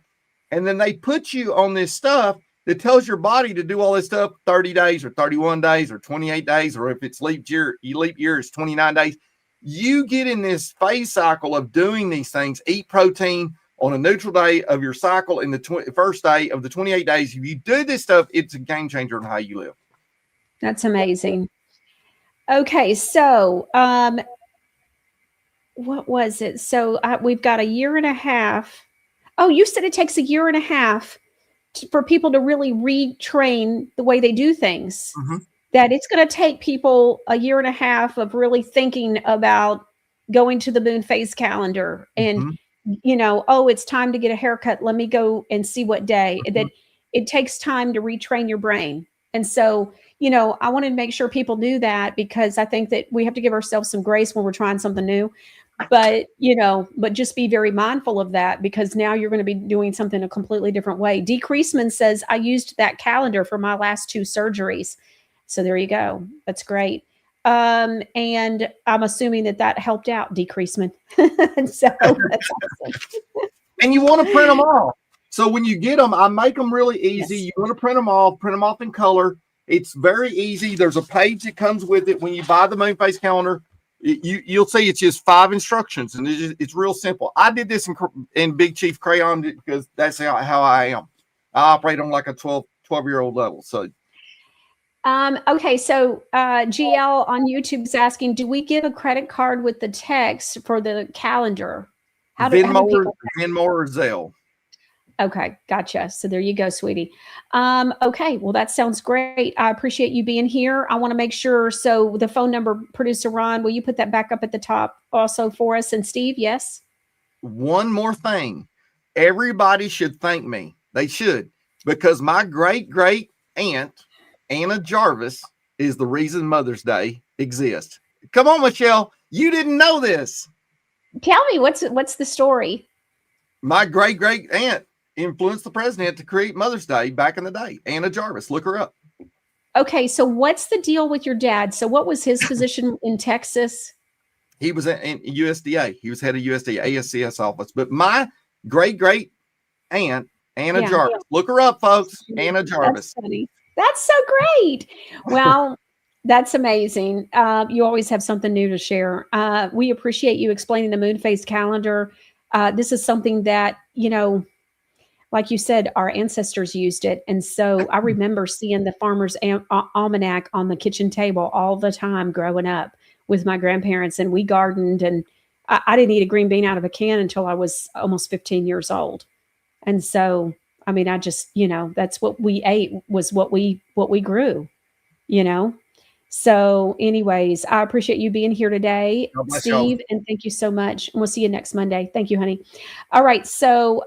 And then they put you on this stuff that tells your body to do all this stuff 30 days or 31 days or 28 days, or if it's leap year, it's 29 days. You get in this phase cycle of doing these things, eat protein on a neutral day of your cycle in the first day of the 28 days. If you do this stuff, it's a game changer on how you live. That's amazing. Okay. So, what was it? So we've got a year and a half. Oh, you said it takes a year and a half for people to really retrain the way they do things. Mm-hmm. That it's going to take people a year and a half of really thinking about going to the moon phase calendar and, you know, oh, it's time to get a haircut. Let me go and see what day. That it takes time to retrain your brain. And so, you know, I wanted to make sure people knew that, because I think that we have to give ourselves some grace when we're trying something new. But, you know, but just be very mindful of that, because now you're going to be doing something a completely different way. D. Creasman says, I used that calendar for my last 2 surgeries. So there you go. That's great. And I'm assuming that helped out, D. Creasman. And so that's awesome. And you want to print them off. So when you get them, I make them really easy. Yes. You want to print them off in color. It's very easy. There's a page that comes with it. When you buy the moon phase calendar, you'll see it's just 5 instructions, and it's real simple. I did this in Big Chief crayon because that's how I am. I operate on like a 12-year-old level. So, okay. So, GL on YouTube is asking, do we give a credit card with the text for the calendar? Venmo or Zelle. Okay, gotcha. So there you go, sweetie. Okay, well, that sounds great. I appreciate you being here. I want to make sure, so the phone number, Producer Ron, will you put that back up at the top also for us? And Steve, yes? One more thing. Everybody should thank me. They should, because my great-great-aunt, Anna Jarvis, is the reason Mother's Day exists. Come on, Michelle. You didn't know this. Tell me, what's the story? My great-great-aunt influenced the president to create Mother's Day back in the day. Anna Jarvis, look her up. Okay, so what's the deal with your dad? So what was his position in Texas? He was in USDA. He was head of USDA ASCS office. But my great-great-aunt, Anna Jarvis, look her up, folks. Anna Jarvis. That's funny. That's so great. Well, that's amazing. You always have something new to share. We appreciate you explaining the moon phase calendar. This is something that, you know, like you said, our ancestors used it. And so I remember seeing the Farmer's Almanac on the kitchen table all the time growing up with my grandparents, and we gardened, and I didn't eat a green bean out of a can until I was almost 15 years old. And so, I mean, I just, you know, that's what we ate, was what we grew, you know? So anyways, I appreciate you being here today, Steve, and thank you so much. And we'll see you next Monday. Thank you, honey. All right. So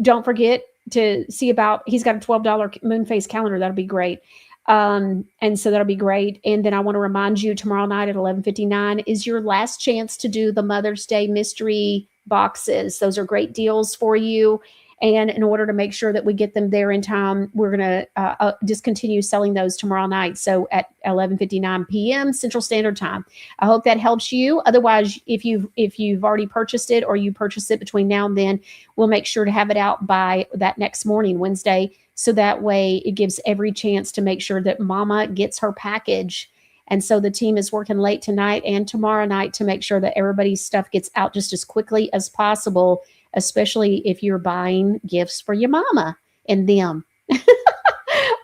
don't forget to see about, he's got a $12 moon phase calendar. That'll be great. And so that'll be great. And then I want to remind you, tomorrow night at 11:59 is your last chance to do the Mother's Day mystery boxes. Those are great deals for you. And in order to make sure that we get them there in time, we're going to discontinue selling those tomorrow night. So at 11:59 p.m. Central Standard Time. I hope that helps you. Otherwise, if you've already purchased it or you purchase it between now and then, we'll make sure to have it out by that next morning, Wednesday. So that way it gives every chance to make sure that Mama gets her package. And so the team is working late tonight and tomorrow night to make sure that everybody's stuff gets out just as quickly as possible, especially if you're buying gifts for your mama and them.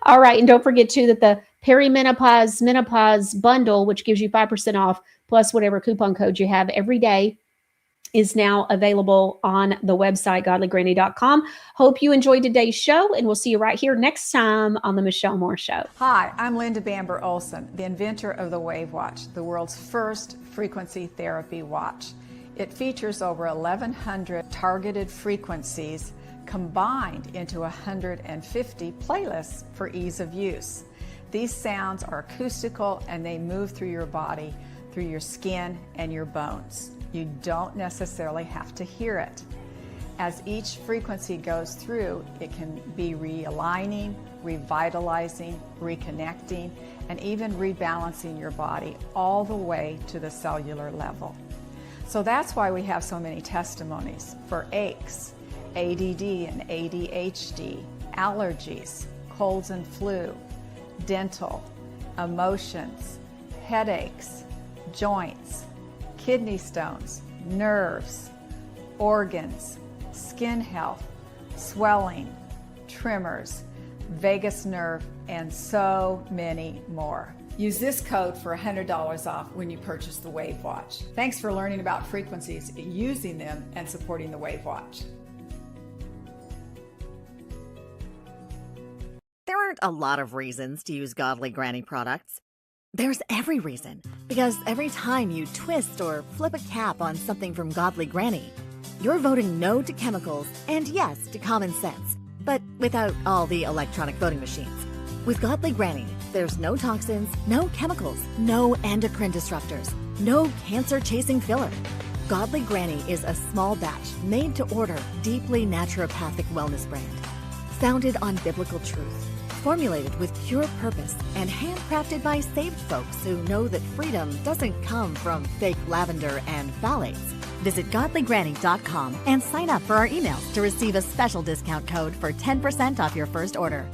All right. And don't forget, too, that the menopause bundle, which gives you 5% off, plus whatever coupon code you have every day, is now available on the website, godlygranny.com. Hope you enjoyed today's show, and we'll see you right here next time on The Michelle Moore Show. Hi, I'm Linda Bamber Olson, the inventor of the Wave Watch, the world's first frequency therapy watch. It features over 1,100 targeted frequencies combined into 150 playlists for ease of use. These sounds are acoustical and they move through your body, through your skin and your bones. You don't necessarily have to hear it. As each frequency goes through, it can be realigning, revitalizing, reconnecting, and even rebalancing your body all the way to the cellular level. So that's why we have so many testimonies for aches, ADD and ADHD, allergies, colds and flu, dental, emotions, headaches, joints, kidney stones, nerves, organs, skin health, swelling, tremors, vagus nerve, and so many more. Use this code for $100 off when you purchase the Wave Watch. Thanks for learning about frequencies, using them, and supporting the Wave Watch. There aren't a lot of reasons to use Godly Granny products. There's every reason, because every time you twist or flip a cap on something from Godly Granny, you're voting no to chemicals and yes to common sense, but without all the electronic voting machines. With Godly Granny, there's no toxins, no chemicals, no endocrine disruptors, no cancer-chasing filler. Godly Granny is a small batch, made-to-order, deeply naturopathic wellness brand, founded on biblical truth, formulated with pure purpose, and handcrafted by saved folks who know that freedom doesn't come from fake lavender and phthalates. Visit godlygranny.com and sign up for our emails to receive a special discount code for 10% off your first order.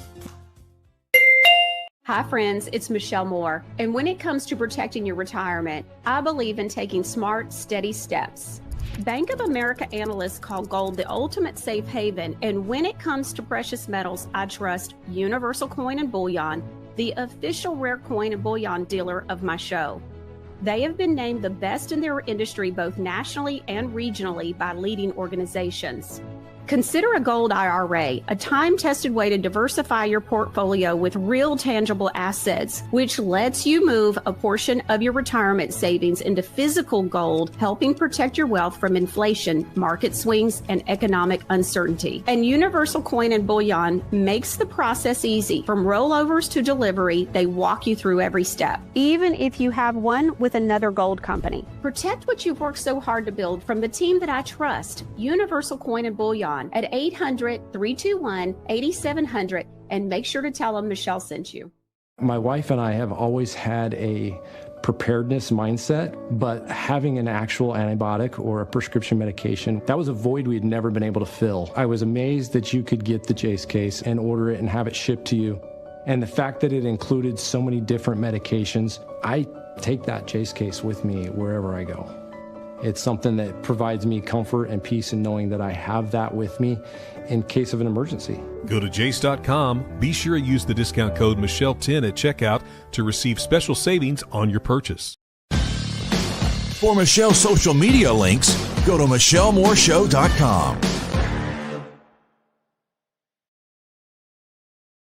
Hi friends, it's Michelle Moore. And when it comes to protecting your retirement, I believe in taking smart, steady steps. Bank of America analysts call gold the ultimate safe haven, and when it comes to precious metals, I trust Universal Coin and Bullion, the official rare coin and bullion dealer of my show. They have been named the best in their industry both nationally and regionally by leading organizations. Consider a gold IRA, a time-tested way to diversify your portfolio with real tangible assets, which lets you move a portion of your retirement savings into physical gold, helping protect your wealth from inflation, market swings, and economic uncertainty. And Universal Coin and Bullion makes the process easy. From rollovers to delivery, they walk you through every step, even if you have one with another gold company. Protect what you've worked so hard to build from the team that I trust, Universal Coin and Bullion, at 800-321-8700, and make sure to tell them Michelle sent you. My wife and I have always had a preparedness mindset, but having an actual antibiotic or a prescription medication, that was a void we'd never been able to fill. I was amazed that you could get the Jace case and order it and have it shipped to you. And the fact that it included so many different medications, I take that Jace case with me wherever I go. It's something that provides me comfort and peace in knowing that I have that with me in case of an emergency. Go to jace.com. Be sure to use the discount code Michelle10 at checkout to receive special savings on your purchase. For Michelle's social media links, go to MichelleMooreShow.com.